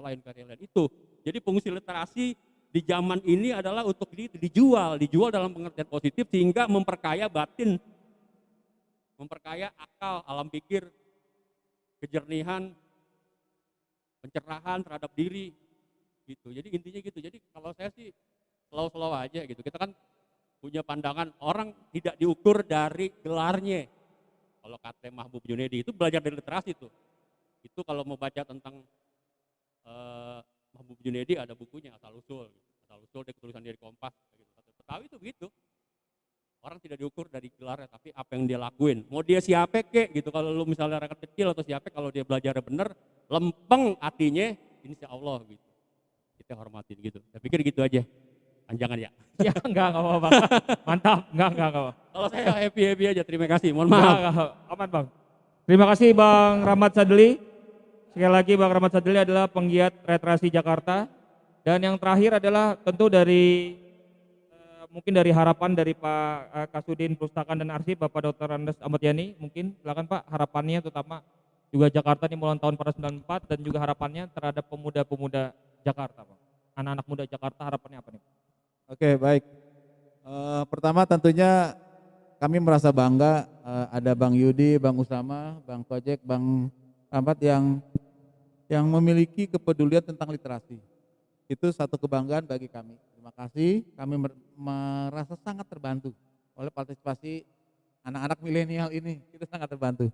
lain itu. Jadi fungsi literasi di zaman ini adalah untuk dijual dalam pengertian positif sehingga memperkaya batin, memperkaya akal, alam pikir, kejernihan, pencerahan terhadap diri gitu. Jadi intinya gitu. Jadi kalau saya sih slow aja gitu. Kita kan punya pandangan orang tidak diukur dari gelarnya. Kalau kata Mahbub Junedi itu belajar dari literasi tuh. Itu kalau mau baca tentang Mahbub Junedi ada bukunya Asal Usul dia tulisan dari Kompas gitu. Betawi itu begitu. Orang tidak diukur dari gelarnya tapi apa yang dia lakuin. Mau dia siapa kek gitu, kalau lu misalnya rakyat kecil atau siapa, kalau dia belajarnya bener, lempeng hatinya, insya Allah gitu. Kita hormatin gitu. Saya pikir gitu aja. Panjangan ya. Ya enggak apa-apa. Mantap, enggak apa. Kalau saya happy aja, terima kasih. Mohon maaf. Enggak, aman Bang. Terima kasih Bang Rahmat Sadli. Sekali lagi Bang Rahmat Sadli adalah penggiat literasi Jakarta. Dan yang terakhir adalah tentu dari mungkin dari harapan dari Pak Kasudin Pustakaan dan Arsip Bapak Dr. Andes Ahmad Yani, mungkin silakan Pak harapannya terutama juga Jakarta di ulang tahun 494 dan juga harapannya terhadap pemuda-pemuda Jakarta Pak. Anak-anak muda Jakarta harapannya apa nih Pak? Oke, baik. Pertama tentunya kami merasa bangga ada Bang Yudi, Bang Usama, Bang Kojek, Bang Ahmad yang memiliki kepedulian tentang literasi. Itu satu kebanggaan bagi kami. Terima kasih, kami merasa sangat terbantu oleh partisipasi anak-anak milenial ini. Kita sangat terbantu.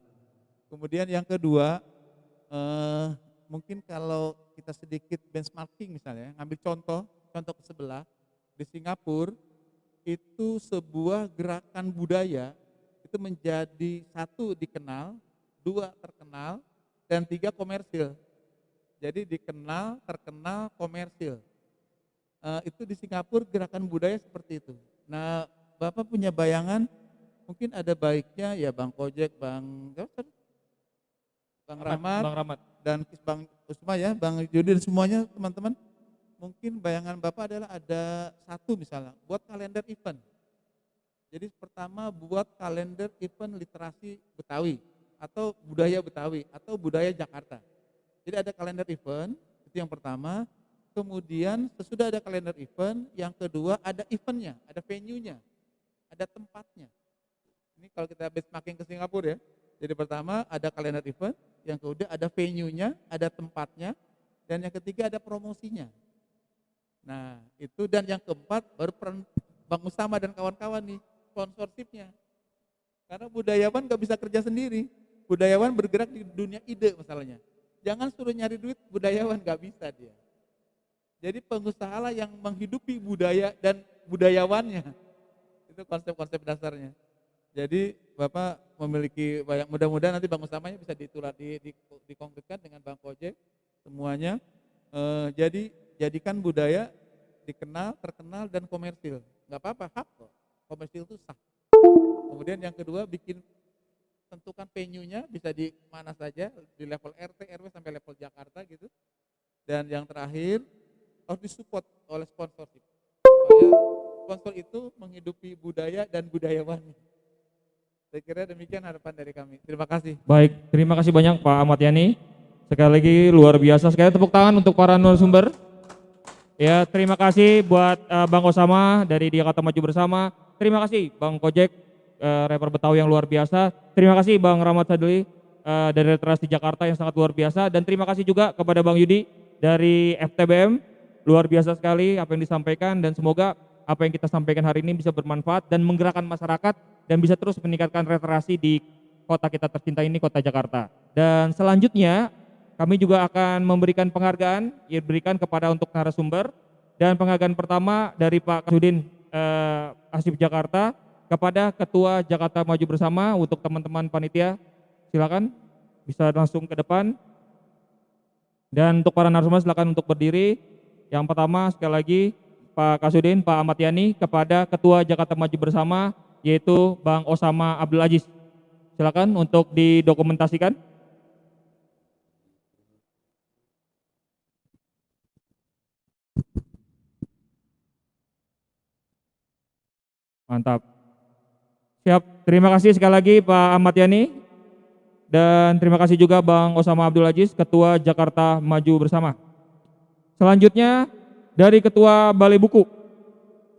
Kemudian yang kedua, mungkin kalau kita sedikit benchmarking misalnya, ngambil contoh ke sebelah, di Singapura itu sebuah gerakan budaya itu menjadi 1 dikenal, 2 terkenal, dan 3 komersil. Jadi dikenal, terkenal, komersil. Itu di Singapura gerakan budaya seperti itu. Nah, Bapak punya bayangan, mungkin ada baiknya ya Bang Kojek, Bang Rahmat, dan Bang Usma ya, Bang Yudi dan semuanya teman-teman. Mungkin bayangan Bapak adalah ada 1 misalnya, buat kalender event. Jadi pertama buat kalender event literasi Betawi, atau budaya Betawi, atau budaya Jakarta. Jadi ada kalender event, itu yang pertama. Kemudian sesudah ada kalender event, yang kedua ada eventnya, ada venue-nya, ada tempatnya. Ini kalau kita benchmarking ke Singapura ya. Jadi pertama ada kalender event, yang kedua ada venue-nya, ada tempatnya, dan yang ketiga ada promosinya. Nah itu, dan yang keempat baru peran Bang Usama dan kawan-kawan nih, sponsorshipnya. Karena budayawan gak bisa kerja sendiri, budayawan bergerak di dunia ide masalahnya. Jangan suruh nyari duit budayawan, nggak bisa dia. Jadi pengusaha lah yang menghidupi budaya dan budayawannya. Itu konsep-konsep dasarnya. Jadi Bapak memiliki banyak, mudah-mudahan nanti Bang Usamanya bisa dikonkretkan dengan Bang Kojek semuanya. Jadi jadikan budaya dikenal, terkenal dan komersil. Nggak apa-apa, hak kok. Komersil itu sah. Kemudian yang kedua bikin tentukan venue-nya bisa di mana saja, di level RT, RW sampai level Jakarta gitu. Dan yang terakhir harus disupport oleh sponsorship. Supaya sponsor itu menghidupi budaya dan budayawannya. Saya kira demikian harapan dari kami. Terima kasih. Baik, terima kasih banyak Pak Ahmad Yani. Sekali lagi luar biasa. Sekali tepuk tangan untuk para narasumber. Ya, terima kasih buat Bang Osama dari Jakarta Maju Bersama. Terima kasih Bang Kojek, rapper Betawi yang luar biasa. Terima kasih Bang Rahmat Sadli dari Literasi Jakarta yang sangat luar biasa. Dan terima kasih juga kepada Bang Yudi dari FTBM. Luar biasa sekali apa yang disampaikan dan semoga apa yang kita sampaikan hari ini bisa bermanfaat dan menggerakkan masyarakat dan bisa terus meningkatkan literasi di kota kita tercinta ini, kota Jakarta. Dan selanjutnya kami juga akan memberikan penghargaan yang diberikan kepada untuk narasumber dan penghargaan pertama dari Pak Kasudin Asif Jakarta kepada Ketua Jakarta Maju Bersama untuk teman-teman panitia. Silakan bisa langsung ke depan. Dan untuk para narasumber silakan untuk berdiri. Yang pertama sekali lagi Pak Kasudin, Pak Ahmad Yani kepada Ketua Jakarta Maju Bersama yaitu Bang Osama Abdul Aziz. Silakan untuk didokumentasikan. Mantap. Siap, terima kasih sekali lagi Pak Ahmad Yani. Dan terima kasih juga Bang Osama Abdul Aziz, Ketua Jakarta Maju Bersama. Selanjutnya dari Ketua Balai Buku.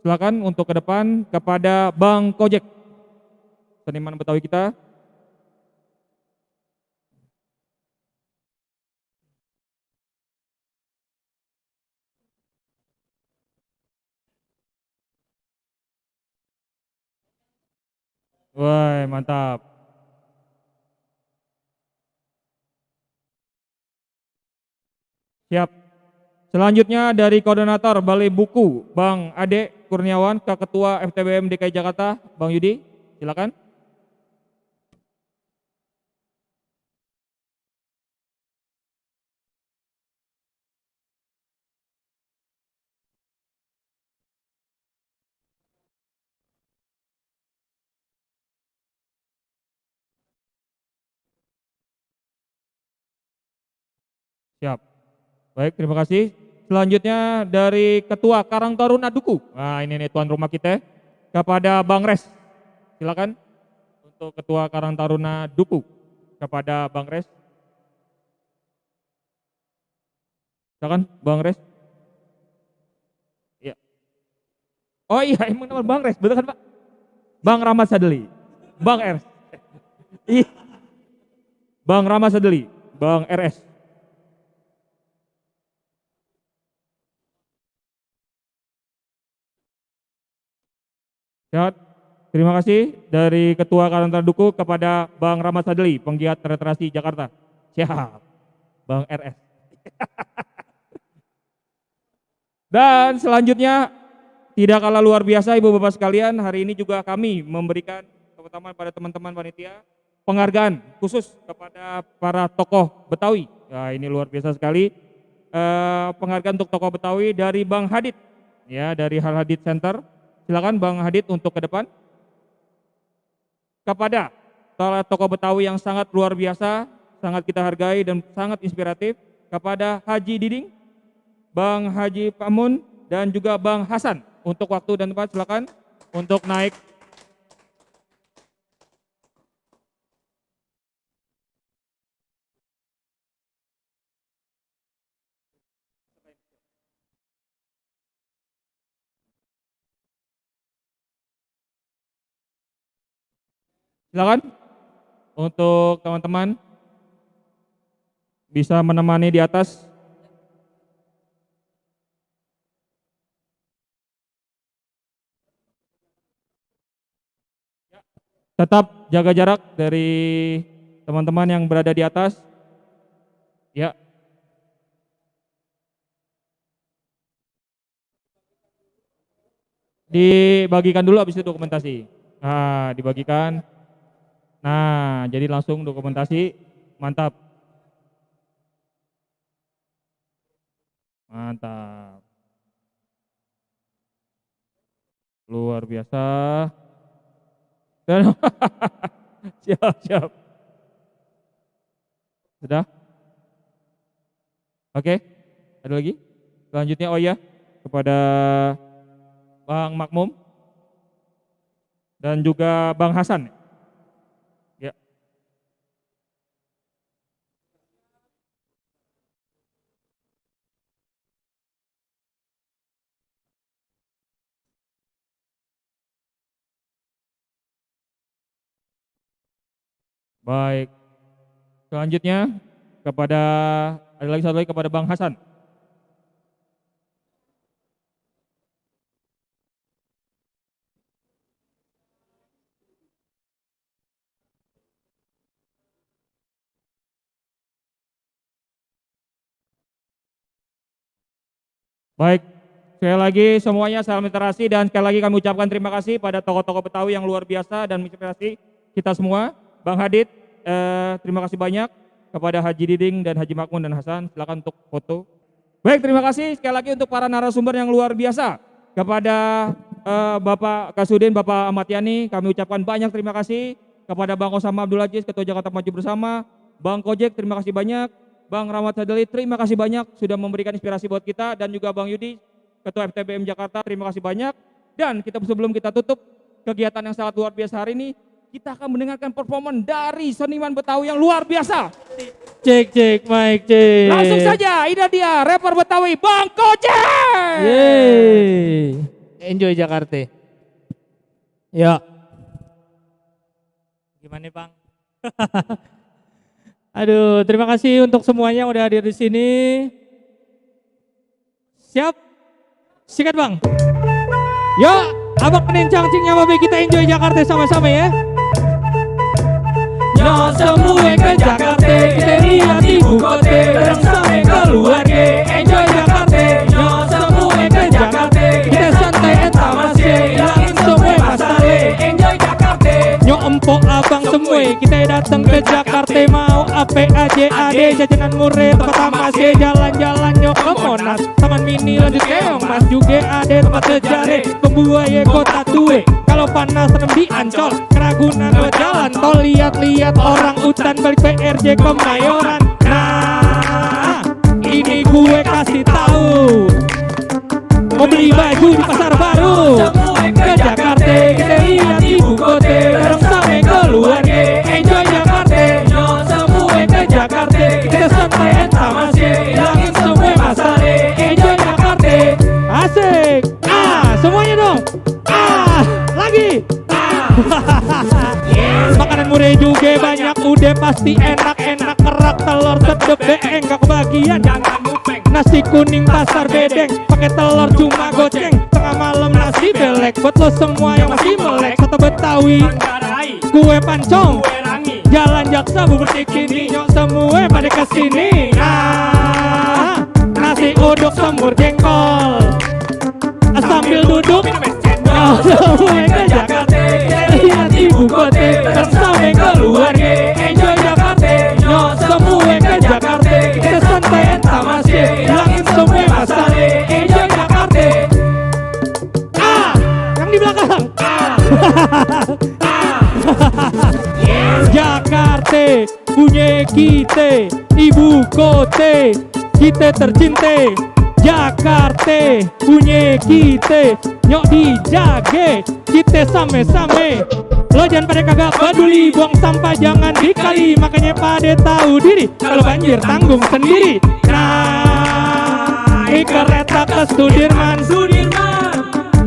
Silakan untuk ke depan kepada Bang Kojek, seniman Betawi kita. Wah, mantap. Siap. Selanjutnya dari Koordinator Balai Buku, Bang Ade Kurniawan ke Ketua FTBM DKI Jakarta, Bang Yudi, silakan. Siap. Baik, terima kasih. Selanjutnya dari Ketua Karang Taruna Duku. Nah, ini nih tuan rumah kita kepada Bang Res. Silakan untuk Ketua Karang Taruna Duku kepada Bang Res. Silakan Bang Res. Iya. Oh iya, emang nama Bang Res, betul kan Pak? Bang Rahmat Sadeli. Bang RS. Iya. Bang Rahmat Sadeli, Bang RS. Siap. Terima kasih dari Ketua Karang Duku kepada Bang Rahmat Sadeli, penggiat literasi Jakarta. Siap. Bang RS. Dan selanjutnya tidak kalah luar biasa Ibu Bapak sekalian, hari ini juga kami memberikan terutama pada teman-teman panitia penghargaan khusus kepada para tokoh Betawi. Ya, ini luar biasa sekali. Penghargaan untuk tokoh Betawi dari Bang Hadid, ya dari Hal Hadid Center. Silakan Bang Hadid untuk ke depan. Kepada tokoh Betawi yang sangat luar biasa, sangat kita hargai dan sangat inspiratif, kepada Haji Diding, Bang Haji Pamun, dan juga Bang Hasan. Untuk waktu dan tempat silakan untuk naik. Silakan untuk teman-teman bisa menemani di atas. Tetap jaga jarak dari teman-teman yang berada di atas. Ya. Dibagikan dulu habis itu dokumentasi. Nah, dibagikan. Nah, jadi langsung dokumentasi. Mantap. Mantap. Luar biasa. Dan siap, siap. Sudah? Oke. Ada lagi? Selanjutnya, oh ya, kepada Bang Makmum dan juga Bang Hasan. Ya. Baik. Selanjutnya kepada ada lagi satu lagi kepada Bang Hasan. Baik, sekali lagi semuanya salam literasi dan sekali lagi kami ucapkan terima kasih pada tokoh-tokoh Betawi yang luar biasa dan menginspirasi kita semua. Bang Hadid, terima kasih banyak kepada Haji Diding dan Haji Makmun dan Hasan, silakan untuk foto. Baik, terima kasih sekali lagi untuk para narasumber yang luar biasa. Kepada Bapak Kasudin, Bapak Ahmad Yani, kami ucapkan banyak terima kasih. Kepada Bang Osama Abdul Aziz, Ketua Jakarta Maju Bersama, Bang Kojek, terima kasih banyak. Bang Rahmat Sadeli, terima kasih banyak sudah memberikan inspirasi buat kita, dan juga Bang Yudi, Ketua FTBM Jakarta, terima kasih banyak. Dan sebelum kita tutup kegiatan yang sangat luar biasa hari ini, kita akan mendengarkan performan dari seniman Betawi yang luar biasa. Cek, mic cek. Langsung saja, ini dia rapper Betawi, Bang Kojek. Yeay. Enjoy Jakarta. Ya. Gimana Bang? Aduh, terima kasih untuk semuanya yang udah hadir di sini. Siap? Sikat Bang. Yuk, abang penencang cingnya babi, kita enjoy Jakarta sama-sama ya. Nyo semua ke Jakarta, kita lihat ibu kota, bareng sama keluarga, enjoy Jakarta. Nyo semua ke Jakarta, kita santai eta masih, hilangin semua masalah, enjoy Jakarta. Nyo empok abang semua, kita datang ke Jakarta, mau APAJAD, jajanan murah, tempat masih, jalan-jalan nyo ke Monas, Taman Mini lanjut keong, Mas juga ada tempat sejarah, pembuaya kota tua. Kalau panas serem di Ancol, Keragunan berjalan tol, lihat-lihat orang utan balik PRJ Kemayoran. Nah, ini gue kasih tahu, mau beli baju di pasar baru, ke Jakarta, kita lihat ibu kota, bareng sama keluarga, enjoy Jakarta. Nyo semua ke Jakarta, kita santai eta masih, hilangin semua masalah, enjoy Jakarta. Asik, semuanya dong, lagi. Makanan murah juga banyak, udah pasti enak-enak, kerak telur sedep beeng gak kebagian. Nasi kuning pasar bedeng, pakai telur cuma goceng. Tengah malam nasi belek, buat lo semua yang masih melek. Soto Betawi, kue pancong, jalan jaksa bubur cikini, nyok semua pada kesini. Nah, nasi uduk semur jengkol, sambil duduk semua ke Jakarta, lihat ibu kota, bersama keluarga, enjoy Jakarta. Nyo semua ke Jakarta, kita santai eta masih, hilangin semua masalah, enjoy Jakarta. Yang di belakang. Jakarta punya kita, ibu kota, kita tercinta. Jakarta punya kita, nyok dijage, kita same-same. Lo jangan pada kagak peduli, buang sampah jangan dikali, makanya pada tahu diri, kalau banjir tanggung sendiri. Naik kereta ke Sudirman,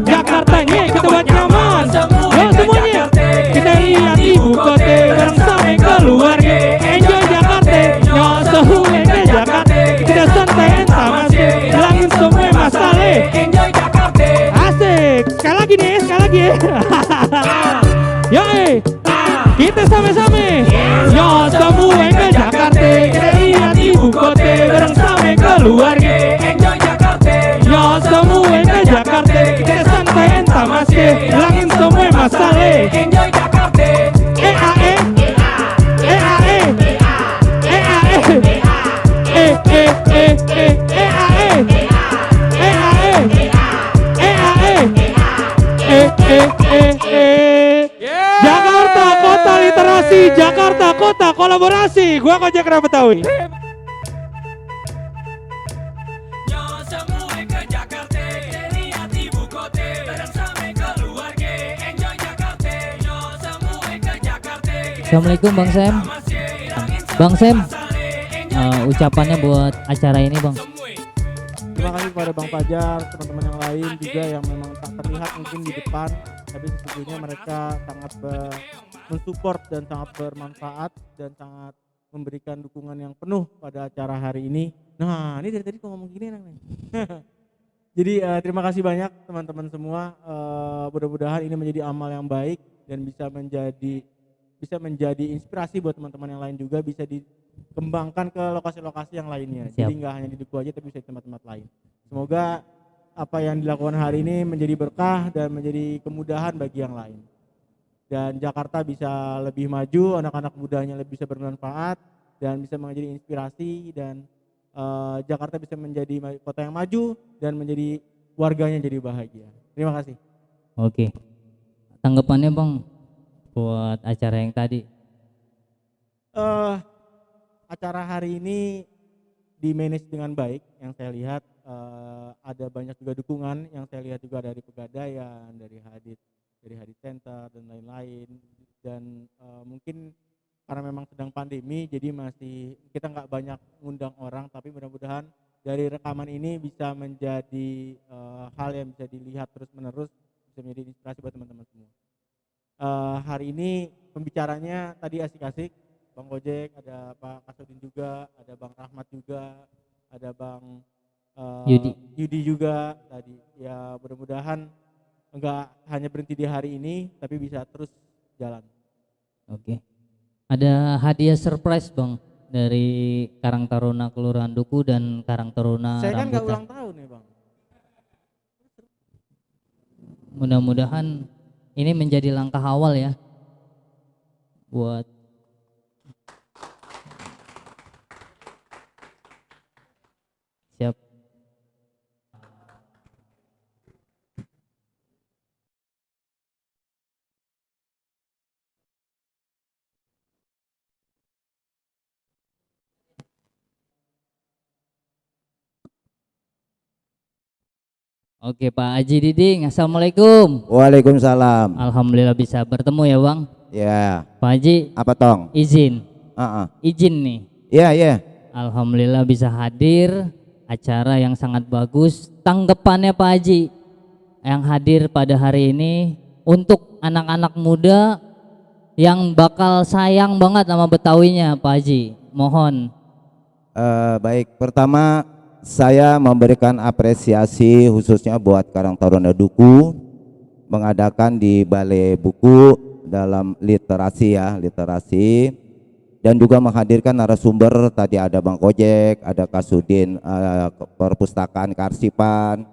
Jakartanya kita buat nyaman. Yo semuanya, kita lihat ibu kota, bareng sama keluarga, enjoy Jakarta. Nyo semua ke Jakarta, kita santai entah masih, hilangin semua masalah, enjoy Jakarta. Asik, sekali lagi nih, sekali lagi. Yo kita sama-sama. Yo semua ke Jakarta, kita lihat ibu kota, Di Jakarta Kota kolaborasi, gua Kojek Rap Betawi. Assalamualaikum Bang Sam. Bang Sam, ucapannya buat acara ini Bang. Terima kasih kepada Bang Fajar, teman-teman yang lain juga yang memang tak terlihat mungkin di depan, tapi sesungguhnya mereka sangat mensupport dan sangat bermanfaat dan sangat memberikan dukungan yang penuh pada acara hari ini. Nah, ini dari tadi kok ngomong gini nih. Jadi terima kasih banyak teman-teman semua. Mudah-mudahan ini menjadi amal yang baik dan bisa menjadi inspirasi buat teman-teman yang lain juga, bisa dikembangkan ke lokasi-lokasi yang lainnya. Siap. Jadi nggak hanya di Duku aja tapi bisa di tempat-tempat lain. Semoga apa yang dilakukan hari ini menjadi berkah dan menjadi kemudahan bagi yang lain. Dan Jakarta bisa lebih maju, anak-anak mudanya lebih bisa bermanfaat dan bisa menjadi inspirasi, dan Jakarta bisa menjadi kota yang maju dan menjadi warganya jadi bahagia. Terima kasih. Oke. Tanggapannya Bang buat acara yang tadi. Acara hari ini di-manage dengan baik, yang saya lihat ada banyak juga dukungan yang saya lihat juga dari Pegadaian, dari Hadit Center dan lain-lain, dan mungkin karena memang sedang pandemi jadi masih kita nggak banyak ngundang orang, tapi mudah-mudahan dari rekaman ini bisa menjadi hal yang bisa dilihat terus-menerus, bisa menjadi inspirasi buat teman-teman semua. Hari ini pembicaranya tadi asik-asik, Bang Gojek, ada Pak Kasudin juga, ada Bang Rahmat juga, ada Bang Yudi juga tadi. Ya mudah-mudahan enggak hanya berhenti di hari ini, tapi bisa terus jalan. Oke. Ada hadiah surprise Bang dari Karang Taruna Kelurahan Duku dan Karang Taruna Saya kan nggak Rambutan. ulang tahun nih Bang. Mudah-mudahan ini menjadi langkah awal ya buat siap. Oke Pak Haji Diding, Assalamualaikum. Waalaikumsalam. Alhamdulillah bisa bertemu ya Bang. Ya, Pak Haji apa tong? izin Uh-uh. izin nih. Ya, ya. Alhamdulillah bisa hadir, acara yang sangat bagus. Tanggapannya Pak Haji yang hadir pada hari ini untuk anak-anak muda yang bakal sayang banget sama Betawinya Pak Haji, mohon. Baik, pertama saya memberikan apresiasi khususnya buat Karang Taruna Duku mengadakan di Balai Buku dalam literasi ya, literasi, dan juga menghadirkan narasumber tadi ada Bang Kojek, ada Kasudin Perpustakaan Kearsipan,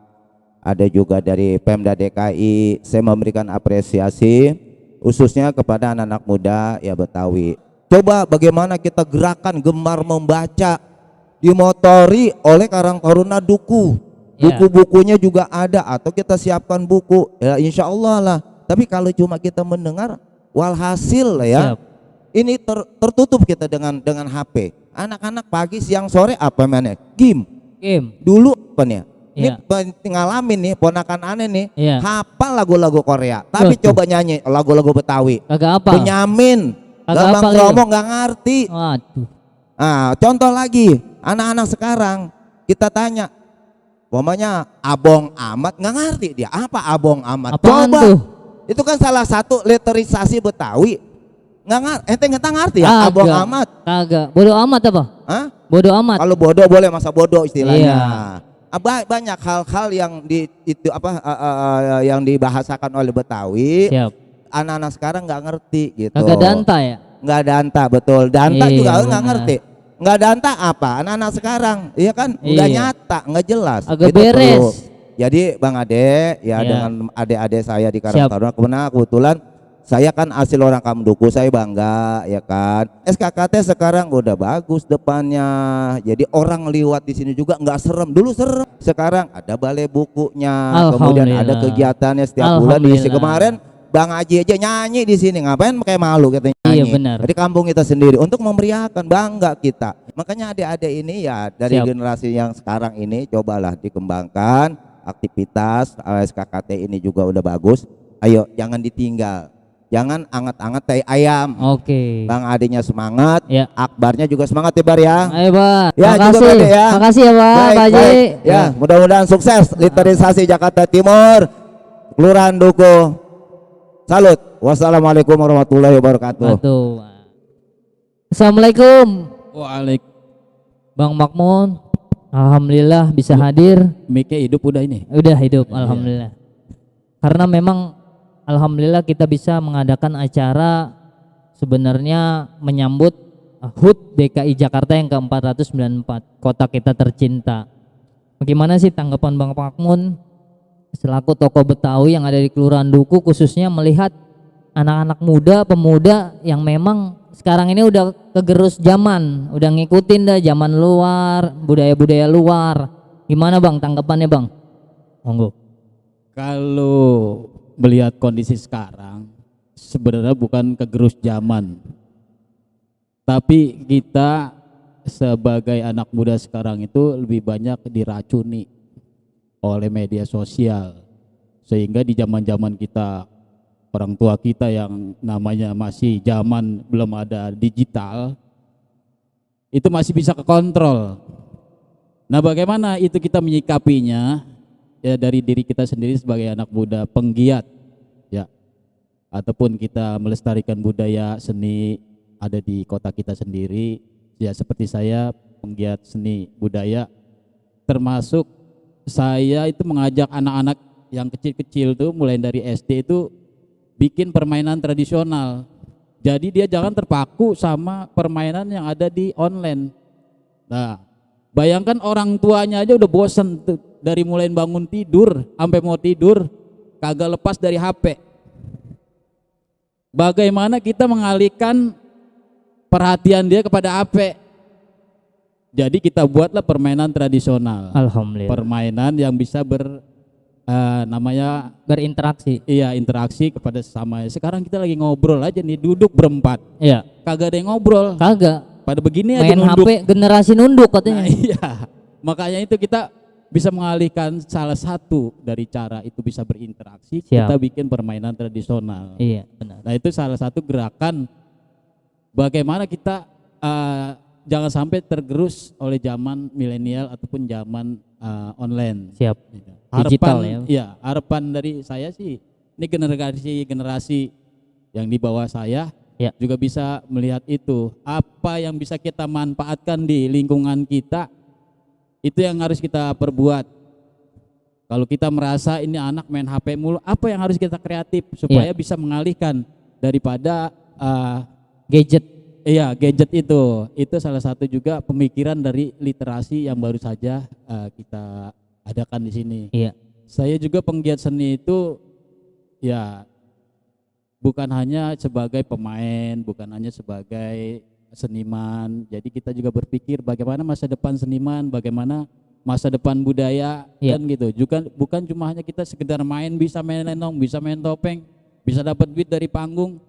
ada juga dari Pemda DKI. Saya memberikan apresiasi khususnya kepada anak-anak muda ya Betawi. Coba bagaimana kita gerakan gemar membaca dimotori oleh Karang Taruna Duku. Buku-bukunya juga ada, atau kita siapkan buku ya insya Allah lah. Tapi kalau cuma kita mendengar, walhasil ya. Siap. Ini tertutup kita dengan HP. Anak-anak pagi siang sore apa mana? Game. Dulu apa nih? Ini ngalamin nih ponakan aneh nih, hafal lagu-lagu Korea, tapi coba nyanyi lagu-lagu Betawi. Kagak apa. Benyamin, Gambang Kromong nggak ngerti. Waduh. Nah, contoh lagi, anak-anak sekarang kita tanya, umpamanya Abong Amat, nggak ngerti dia apa Abong Amat. Apaan Coba tuh? itu kan salah satu literisasi Betawi. Ente nggak ngerti ya Abong Amat? Kagak. Bodoh amat apa? Hah? Bodoh amat. Kalau bodoh boleh, masa bodoh istilahnya. Iya. Banyak hal-hal yang yang dibahasakan oleh Betawi. Siap. Anak-anak sekarang nggak ngerti gitu. Kagak danta ya? Nggak danta, betul. Danta Iya, juga nggak benar. ngerti. Nggak danta apa? Anak-anak sekarang, iya kan? Nggak Iya. nyata, nggak jelas. Agak Itu beres. perlu. Jadi Bang Ade, ya Iya. dengan adik-adik saya di Karang Siap. Taruna, kebetulan saya kan hasil orang Kamduku, saya bangga ya kan. SKKT sekarang udah bagus depannya. Jadi orang liwat di sini juga nggak serem. Dulu serem. Sekarang ada balai bukunya, kemudian ada kegiatannya setiap bulan diisi. Kemarin Bang Haji aja nyanyi di sini, ngapain pakai malu kita nyanyi? Iya, benar. Di kampung kita sendiri untuk memeriahkan, bangga kita. Makanya adik-adik ini ya dari Siap. generasi yang sekarang ini cobalah dikembangkan aktivitas ASKKT ini juga udah bagus. Ayo jangan ditinggal, jangan anget-anget kayak ayam. Oke. Bang adiknya semangat, Ya. Akbarnya juga semangat ya Bar ya. Ayo Bar, Ya, juga makasih. Pak Ade, ya. Makasih ya Pak, Baik, Pak Haji. baik. Ya, mudah-mudahan sukses literisasi Jakarta Timur, Kelurahan Duku. Salut. Wassalamualaikum warahmatullahi wabarakatuh. Betul. Assalamualaikum Waalaikumsalam. Bang Makmun. Alhamdulillah bisa hadir. Mike hidup udah ini. Udah hidup, alhamdulillah. Karena memang alhamdulillah kita bisa mengadakan acara sebenarnya menyambut HUT DKI Jakarta yang ke-494, kota kita tercinta. Bagaimana sih tanggapan Bang Makmun selaku tokoh Betawi yang ada di Kelurahan Duku, khususnya melihat anak-anak muda, pemuda yang memang sekarang ini udah kegerus zaman, udah ngikutin dah zaman luar, budaya-budaya luar. Gimana Bang tanggapannya Bang? Monggo. Kalau melihat kondisi sekarang sebenarnya bukan kegerus zaman, tapi kita sebagai anak muda sekarang itu lebih banyak diracuni oleh media sosial, sehingga di zaman-zaman kita, orang tua kita yang namanya masih zaman belum ada digital, itu masih bisa kekontrol. Nah, bagaimana itu kita menyikapinya? Ya dari diri kita sendiri sebagai anak muda penggiat, ya, ataupun kita melestarikan budaya seni ada di kota kita sendiri, ya seperti saya penggiat seni budaya, termasuk saya itu mengajak anak-anak yang kecil-kecil tuh mulai dari SD itu bikin permainan tradisional. Jadi dia jangan terpaku sama permainan yang ada di online. Nah, bayangkan orang tuanya aja udah bosen tuh, dari mulai bangun tidur sampai mau tidur kagak lepas dari HP. Bagaimana kita mengalihkan perhatian dia kepada HP? Jadi kita buatlah permainan tradisional. Alhamdulillah. Permainan yang bisa namanya Berinteraksi. iya interaksi kepada sesama. Sekarang kita lagi ngobrol aja nih, duduk berempat, Iya. kagak ada yang ngobrol. Kagak. Pada begini aja Main nunduk. HP generasi nunduk Nah, katanya. iya. Makanya itu kita bisa mengalihkan salah satu dari cara itu bisa berinteraksi. Siap. Kita bikin permainan tradisional. Iya, benar. Nah, itu salah satu gerakan bagaimana kita jangan sampai tergerus oleh zaman milenial ataupun zaman online. Siap. Gitu. Digital Harapan, ya, harapan dari saya sih, ini generasi yang di bawah saya ya, juga bisa melihat itu. Apa yang bisa kita manfaatkan di lingkungan kita, itu yang harus kita perbuat. Kalau kita merasa ini anak main HP mulu, apa yang harus kita kreatif supaya bisa mengalihkan daripada gadget. Iya, gadget itu salah satu juga pemikiran dari literasi yang baru saja kita adakan di sini. Iya. Saya juga penggiat seni itu ya bukan hanya sebagai pemain, bukan hanya sebagai seniman. Jadi kita juga berpikir bagaimana masa depan seniman, bagaimana masa depan budaya, Iya. kan gitu. Juga bukan cuma hanya kita sekedar main, bisa main lenong, bisa main topeng, bisa dapat duit dari panggung.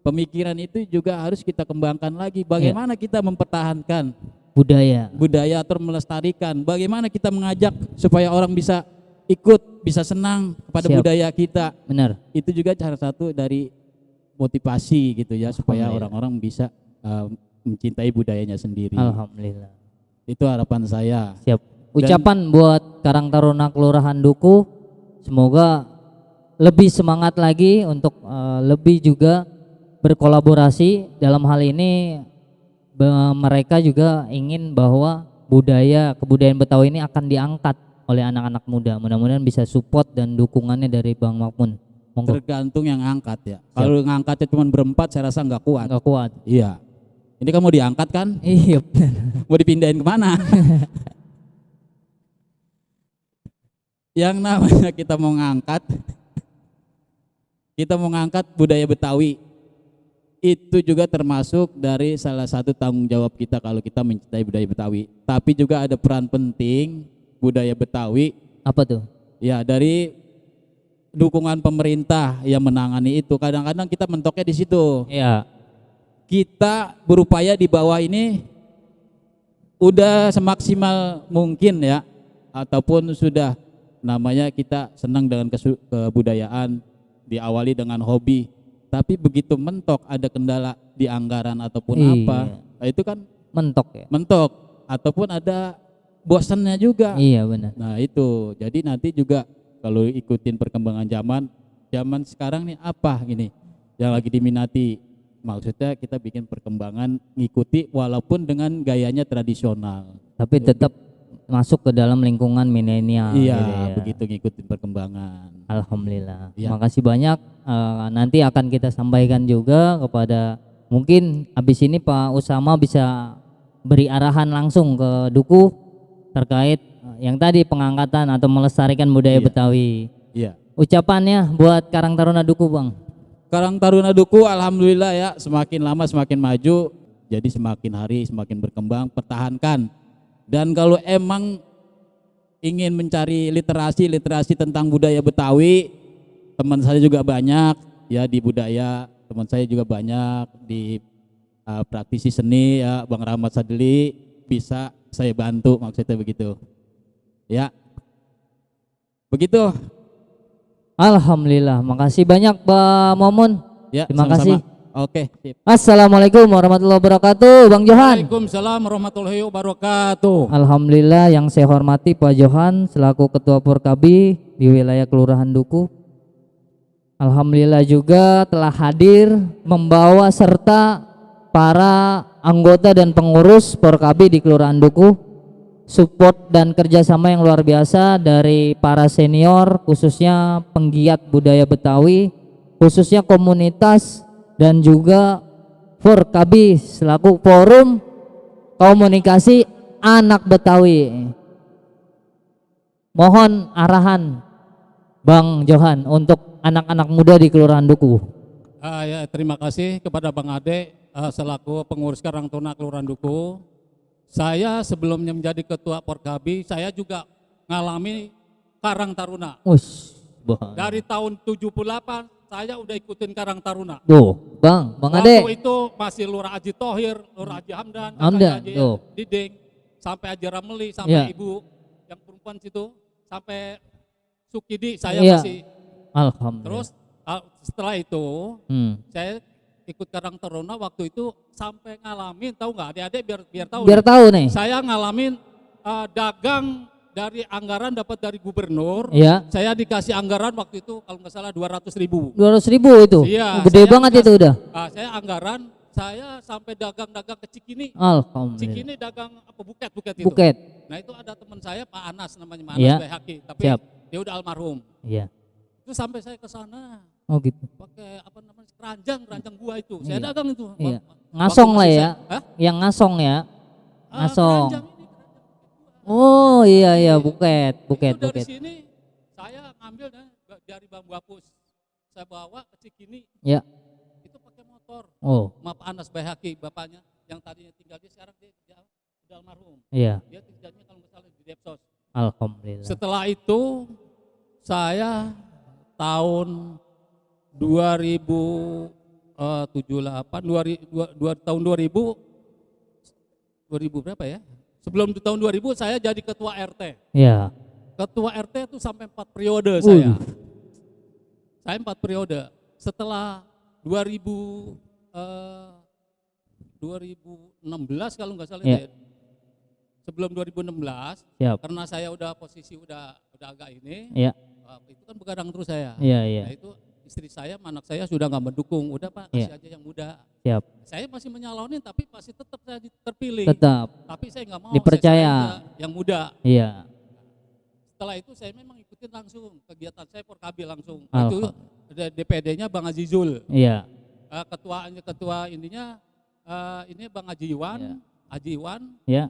Pemikiran itu juga harus kita kembangkan lagi. Bagaimana kita mempertahankan budaya atau melestarikan. Bagaimana kita mengajak supaya orang bisa ikut, bisa senang kepada Siap. budaya kita. Benar. Itu juga cara satu dari motivasi gitu ya, supaya orang-orang bisa mencintai budayanya sendiri. Alhamdulillah. Itu harapan saya. Siap. Ucapan buat Karang Taruna Kelurahan Duku, semoga lebih semangat lagi untuk lebih juga berkolaborasi dalam hal ini. Mereka juga ingin bahwa kebudayaan Betawi ini akan diangkat oleh anak-anak muda. Mudah-mudahan bisa support dan dukungannya dari Bang Makmun. Monggo. Tergantung yang ngangkat ya. Kalau ngangkatnya cuma berempat, saya rasa nggak kuat. Nggak kuat. Iya. Ini kan mau diangkat kan? Iya. Mau dipindahin kemana? Yang namanya kita mau ngangkat budaya Betawi. Itu juga termasuk dari salah satu tanggung jawab kita kalau kita mencintai budaya Betawi. Tapi juga ada peran penting budaya Betawi. Apa tuh? Ya, dari dukungan pemerintah yang menangani itu. Kadang-kadang kita mentoknya di situ. Iya. Kita berupaya di bawah ini udah semaksimal mungkin ya, ataupun sudah namanya kita senang dengan kebudayaan, diawali dengan hobi, tapi begitu mentok ada kendala di anggaran ataupun Iya. apa, nah itu kan Mentok ya. mentok, ataupun ada bosannya juga. Iya benar. Nah itu, jadi nanti juga kalau ikutin perkembangan zaman sekarang nih apa gini yang lagi diminati, maksudnya kita bikin perkembangan ngikuti walaupun dengan gayanya tradisional. Tapi tetap masuk ke dalam lingkungan milenial. Iya, gitu ya. begitu ngikutin perkembangan. Alhamdulillah. Iya. Makasih banyak. Nanti akan kita sampaikan juga kepada, mungkin habis ini Pak Usama bisa beri arahan langsung ke Duku terkait yang tadi pengangkatan atau melestarikan budaya Iya. Betawi. Iya. Ucapannya buat Karang Taruna Duku, Bang. Karang Taruna Duku alhamdulillah ya, semakin lama semakin maju, jadi semakin hari semakin berkembang, pertahankan. Dan kalau emang ingin mencari literasi tentang budaya Betawi, teman saya juga banyak ya di budaya, teman saya juga banyak di praktisi seni ya, Bang Rahmat Sadli, bisa saya bantu, maksudnya begitu. Ya. Begitu. Alhamdulillah. Makasih banyak Pak Momun. Ya, Terima sama-sama. kasih. Oke, sip. Assalamualaikum warahmatullahi wabarakatuh, Bang Johan. Waalaikumsalam warahmatullahi wabarakatuh. Alhamdulillah, yang saya hormati Pak Johan selaku Ketua Porkabi di wilayah Kelurahan Duku. Alhamdulillah juga telah hadir membawa serta para anggota dan pengurus Porkabi di Kelurahan Duku. Support dan kerjasama yang luar biasa dari para senior, khususnya penggiat budaya Betawi, khususnya komunitas, dan juga Porkabi selaku forum komunikasi anak Betawi. Mohon arahan Bang Johan untuk anak-anak muda di Kelurahan Duku. Ya, terima kasih kepada Bang Ade selaku pengurus Karang Taruna Kelurahan Duku. Saya sebelumnya menjadi ketua Porkabi, saya juga ngalami Karang Taruna. Ush, Dari tahun 78 saya udah ikutin Karang Taruna. tuh, Bang Waktu Ade. itu masih Lurah Haji Tohir, Lurah Haji Hamdan, Hamdan, Haji tuh. Diding, sampai Haji Ramli, sampai Iya. Ibu yang perempuan situ, sampai Sukidi saya Iya. masih. Alhamdulillah. Terus setelah itu saya ikut Karang Taruna waktu itu sampai ngalamin, tahu nggak adik-adik biar tahu. Biar nih. tahu nih. Saya ngalamin dagang dari anggaran dapat dari gubernur. Ya. Saya dikasih anggaran waktu itu kalau nggak salah 200.000. 200.000 itu. Iya, Gede saya banget itu udah. Saya anggaran, saya sampai dagang-dagang ke Cikini. Alhamdulillah. Cikini dagang apa buket itu. Buket. Nah itu ada teman saya Pak Anas namanya, Pak Iya. Anas Bayhaki, tapi Siap. dia udah almarhum. Iya. Itu sampai saya ke sana Oh gitu. pakai apa namanya keranjang gua itu. Saya Iya. dagang itu. Iya. Waktu Ngasong lah masih ya. Hah? Yang ngasong ya. Ngasong. Keranjang ini. Oh iya buket, Itu dari buket. sini saya ngambil dari Bambu Hapus. Saya bawa ke Cikini. Ya. Itu pakai motor. Oh, Sama Pak Anas Bayhaki, bapaknya yang tadinya tinggal di, sekarang dia udah almarhum. iya. Dia tinggalnya kalau nggak salah di Depsos. Alhamdulillah. Setelah itu saya tahun 2078, tahun 2000 berapa ya? Sebelum tahun 2000 saya jadi ketua RT. Iya. Ketua RT itu sampai 4 periode saya. Saya 4 periode. Setelah 2016 kalau nggak salah Iya. ya. Sebelum 2016, Siap. karena saya udah posisi udah agak ini, Iya. itu kan begadang terus saya. Iya. Nah itu istri saya, anak saya sudah nggak mendukung. Udah Pak, kasih Iya. aja yang muda. Siap. Saya masih menyalonin, tapi masih tetap saya terpilih. Tetap. Tapi saya nggak mau. Dipercaya. Saya yang muda. Iya. Setelah itu saya memang ikutin langsung kegiatan saya Porkabi langsung. Itu Alhamdulillah. ada DPD-nya Bang Azizul. Iya. Ketua ininya ini Bang Haji Iwan, Iya. Haji Iwan, Ya.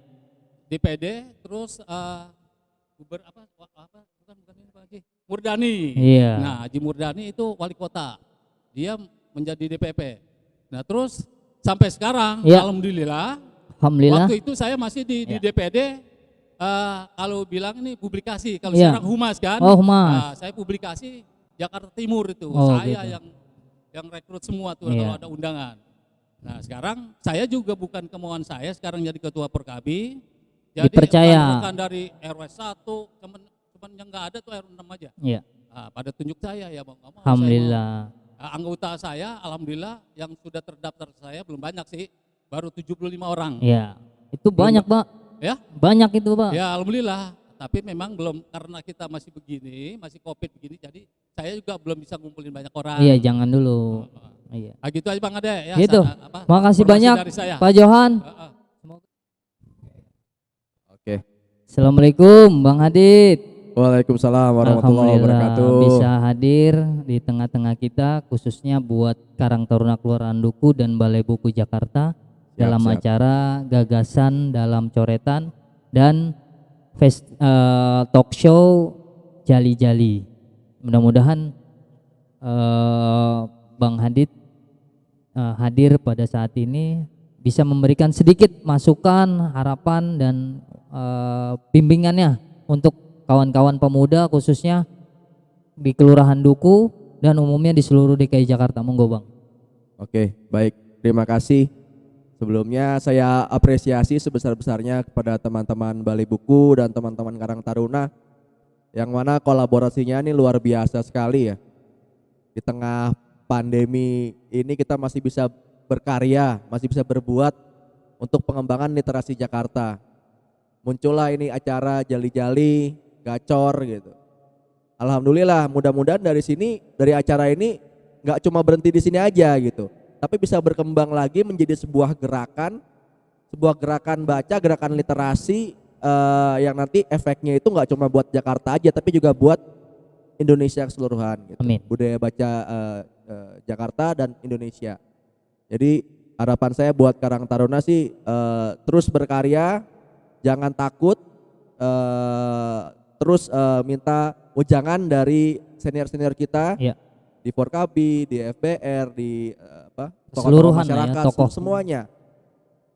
DPD, terus bukan ini Pak Haji Murdani. Iya. Nah, Haji Murdani itu wali kota. Dia menjadi DPP. Nah, terus sampai sekarang Iya. alhamdulillah Alhamdulillah. waktu itu saya masih di Iya. DPD, kalau bilang ini publikasi, kalau Iya. sekarang humas kan. Oh, Humas. Nah, saya publikasi Jakarta Timur itu. Oh, Saya gitu. yang rekrut semua tuh Iya. kalau ada undangan. Nah sekarang saya juga bukan kemauan saya sekarang jadi ketua Perkabi. Jadi Dipercaya. rekan dari RW 1, cuman yang nggak ada tuh RW 6 aja. Iya. Nah, pada tunjuk saya ya mau nggak mau. Alhamdulillah. Anggota saya alhamdulillah yang sudah terdaftar saya belum banyak sih, baru 75 orang. Iya. Itu banyak, Pak. Ya? Banyak itu, Pak. Ya alhamdulillah, tapi memang belum karena kita masih begini, masih Covid begini, jadi saya juga belum bisa ngumpulin banyak orang. Iya, jangan dulu. Iya. Ah, gitu aja Bang Ade ya. Gitu. Makasih informasi banyak dari saya. Pak Johan. Oke. Assalamualaikum Bang Hadid. Waalaikumsalam warahmatullahi wabarakatuh. Bisa hadir di tengah-tengah kita khususnya buat Karang Taruna Kelurahan Duku dan Balai Buku Jakarta dalam siap. acara gagasan dalam coretan dan talk show Jali-Jali. Mudah-mudahan Bang Hadid hadir pada saat ini bisa memberikan sedikit masukan, harapan dan bimbingannya untuk kawan-kawan pemuda khususnya di Kelurahan Duku dan umumnya di seluruh DKI Jakarta. Monggo Bang. Oke, baik. Terima kasih. Sebelumnya saya apresiasi sebesar-besarnya kepada teman-teman Balai Buku dan teman-teman Karang Taruna yang mana kolaborasinya ini luar biasa sekali ya. Di tengah pandemi ini kita masih bisa berkarya, masih bisa berbuat untuk pengembangan literasi Jakarta. Muncullah ini acara Jali-Jali, Gacor gitu. Alhamdulillah, mudah-mudahan dari sini, dari acara ini nggak cuma berhenti di sini aja gitu, tapi bisa berkembang lagi menjadi sebuah gerakan baca, gerakan literasi yang nanti efeknya itu nggak cuma buat Jakarta aja, tapi juga buat Indonesia keseluruhan. Gitu. Amin. Budaya baca Jakarta dan Indonesia. Jadi harapan saya buat Karang Taruna sih terus berkarya, jangan takut. Terus minta ujangan dari senior-senior kita ya. Di Forkabi, di FBR, di tokoh-tokoh Keseluruhan masyarakat, tokoh. semuanya.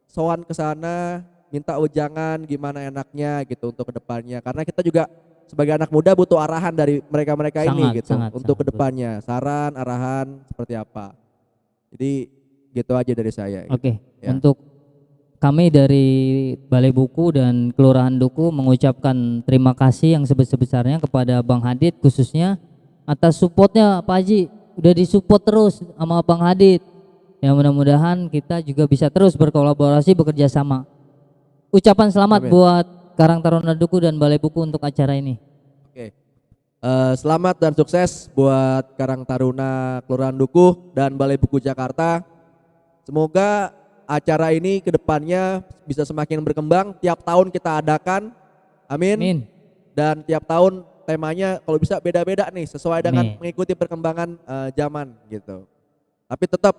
Soan ke sana, minta ujangan gimana enaknya gitu untuk kedepannya. Karena kita juga sebagai anak muda butuh arahan dari mereka-mereka ini gitu untuk kedepannya. Saran, arahan seperti apa. Jadi gitu aja dari saya. Oke. Ya. Untuk kami dari Balai Buku dan Kelurahan Duku mengucapkan terima kasih yang sebesar-besarnya kepada Bang Hadid khususnya atas supportnya Pak Haji. Udah disupport terus sama Bang Hadid. Ya mudah-mudahan kita juga bisa terus berkolaborasi, bekerja sama. Ucapan selamat buat Karang Taruna Duku dan Balai Buku untuk acara ini. Oke. Selamat dan sukses buat Karang Taruna Kelurahan Duku dan Balai Buku Jakarta. Semoga acara ini ke depannya bisa semakin berkembang, tiap tahun kita adakan, amin. Amin. Dan tiap tahun temanya kalau bisa beda-beda nih, sesuai dengan Amin. mengikuti perkembangan zaman gitu. Tapi tetap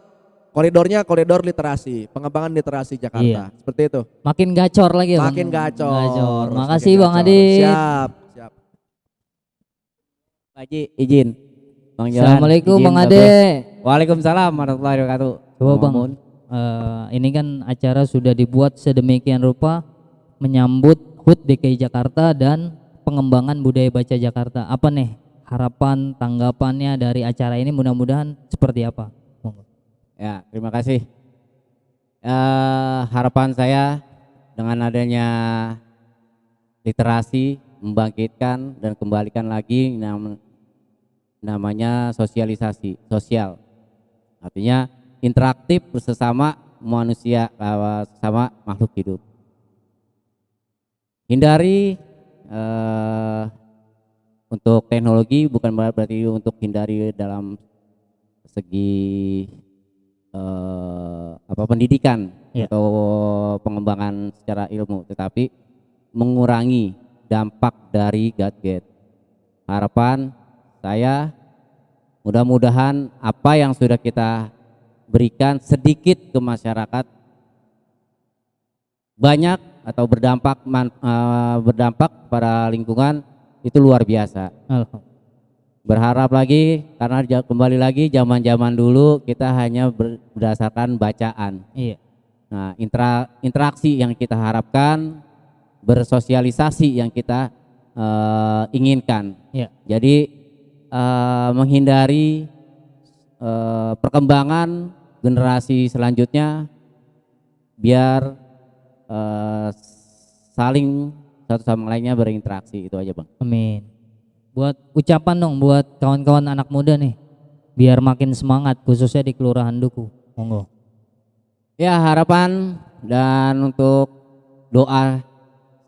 koridornya koridor literasi, pengembangan literasi Jakarta, Iya. seperti itu. Makin gacor lagi ya, Makin Bang. gacor. Makasih Makin Bang gacor. Hadid. Siap. Pak Haji izin. Bang Johan, Assalamualaikum izin Bang gabung. Ade. Waalaikumsalam warahmatullahi wabarakatuh. Coba Bang, ini kan acara sudah dibuat sedemikian rupa menyambut HUT DKI Jakarta dan pengembangan budaya baca Jakarta. Apa nih harapan, tanggapannya dari acara ini, mudah-mudahan seperti apa? Ya, terima kasih. Harapan saya dengan adanya literasi membangkitkan dan kembalikan lagi namanya sosialisasi sosial. Artinya interaktif bersama manusia, sama makhluk hidup. Hindari untuk teknologi, bukan berarti untuk hindari dalam segi pendidikan atau pengembangan secara ilmu, tetapi mengurangi dampak dari gadget. Harapan saya mudah-mudahan apa yang sudah kita berikan sedikit ke masyarakat banyak atau berdampak pada lingkungan itu luar biasa. Berharap lagi karena kembali lagi zaman-zaman dulu kita hanya berdasarkan bacaan. Iya. Nah, interaksi yang kita harapkan, bersosialisasi yang kita inginkan. Iya. Jadi menghindari perkembangan generasi selanjutnya biar saling satu sama lainnya berinteraksi. Itu aja Bang. Amin. Buat ucapan dong buat kawan-kawan anak muda nih, biar makin semangat khususnya di Kelurahan Duku. Monggo. Ya, harapan dan untuk doa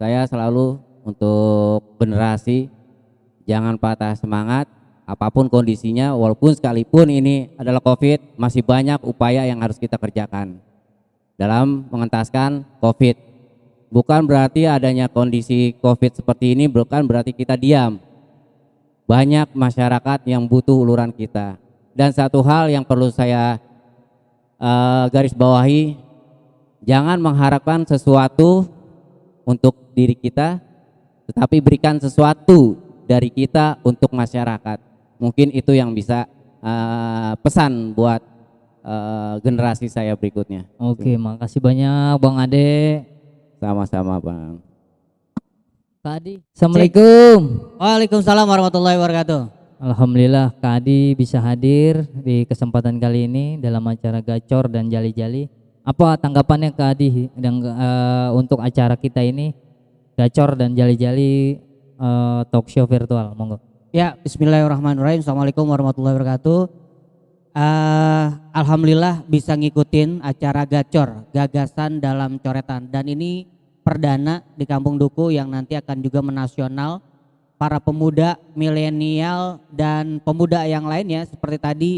saya selalu untuk generasi jangan patah semangat apapun kondisinya, walaupun sekalipun ini adalah COVID, masih banyak upaya yang harus kita kerjakan dalam mengentaskan COVID. Bukan berarti adanya kondisi COVID seperti ini bukan berarti kita diam. Banyak masyarakat yang butuh uluran kita. Dan satu hal yang perlu saya garis bawahi, jangan mengharapkan sesuatu untuk diri kita, tetapi berikan sesuatu dari kita untuk masyarakat. Mungkin itu yang bisa pesan buat generasi saya berikutnya. Oke, makasih banyak Bang Ade. Sama-sama Bang. Kak Adi. Assalamualaikum. Waalaikumsalam warahmatullahi wabarakatuh. Alhamdulillah Kak Adi bisa hadir di kesempatan kali ini dalam acara Gacor dan Jali-Jali. Apa tanggapannya Kak Adi untuk acara kita ini, Gacor dan Jali-Jali talk show virtual? Monggo. Ya, bismillahirrahmanirrahim. Assalamualaikum warahmatullahi wabarakatuh. Alhamdulillah bisa ngikutin acara Gacor, gagasan dalam coretan, dan ini perdana di Kampung Duku yang nanti akan juga menasional. Para pemuda, milenial dan pemuda yang lainnya seperti tadi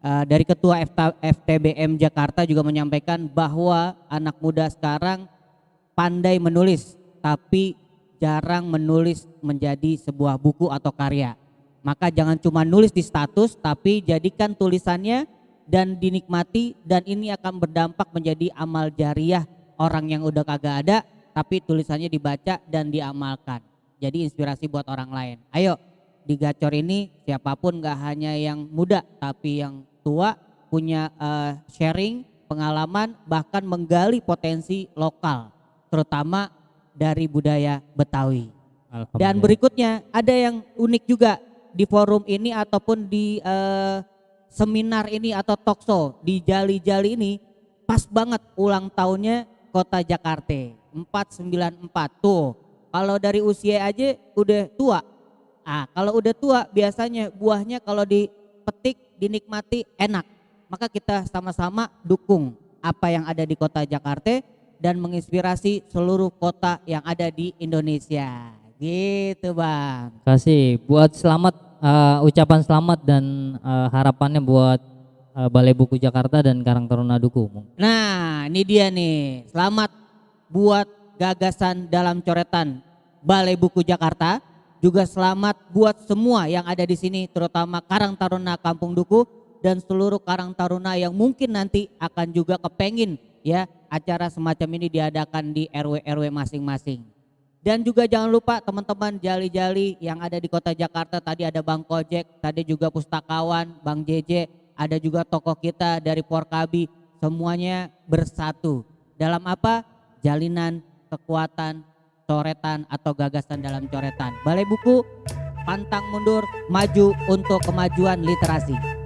dari Ketua FTBM Jakarta juga menyampaikan bahwa anak muda sekarang pandai menulis tapi jarang menulis menjadi sebuah buku atau karya. Maka jangan cuma nulis di status tapi jadikan tulisannya dan dinikmati, dan ini akan berdampak menjadi amal jariah orang yang udah kagak ada tapi tulisannya dibaca dan diamalkan. Jadi inspirasi buat orang lain. Ayo di Gacor ini siapapun, gak hanya yang muda tapi yang tua punya sharing pengalaman, bahkan menggali potensi lokal terutama dari budaya Betawi. Dan berikutnya ada yang unik juga di forum ini ataupun di seminar ini atau talkshow di Jali-Jali ini, pas banget ulang tahunnya Kota Jakarta 494 tuh. Kalau dari usia aja udah tua. Kalau udah tua biasanya buahnya kalau dipetik dinikmati enak. Maka kita sama-sama dukung apa yang ada di Kota Jakarta dan menginspirasi seluruh kota yang ada di Indonesia. Gitu Bang. Terima kasih buat selamat, ucapan selamat dan harapannya buat Balai Buku Jakarta dan Karang Taruna Duku. Nah ini dia nih, selamat buat gagasan dalam coretan Balai Buku Jakarta, juga selamat buat semua yang ada di sini terutama Karang Taruna Kampung Duku dan seluruh Karang Taruna yang mungkin nanti akan juga kepengin ya acara semacam ini diadakan di RW-RW masing-masing. Dan juga jangan lupa teman-teman Jali-Jali yang ada di Kota Jakarta, tadi ada Bang Kojek, tadi juga pustakawan, Bang JJ, ada juga tokoh kita dari Porkabi, semuanya bersatu. Dalam apa? Jalinan kekuatan coretan atau gagasan dalam coretan. Balai Buku pantang mundur, maju untuk kemajuan literasi.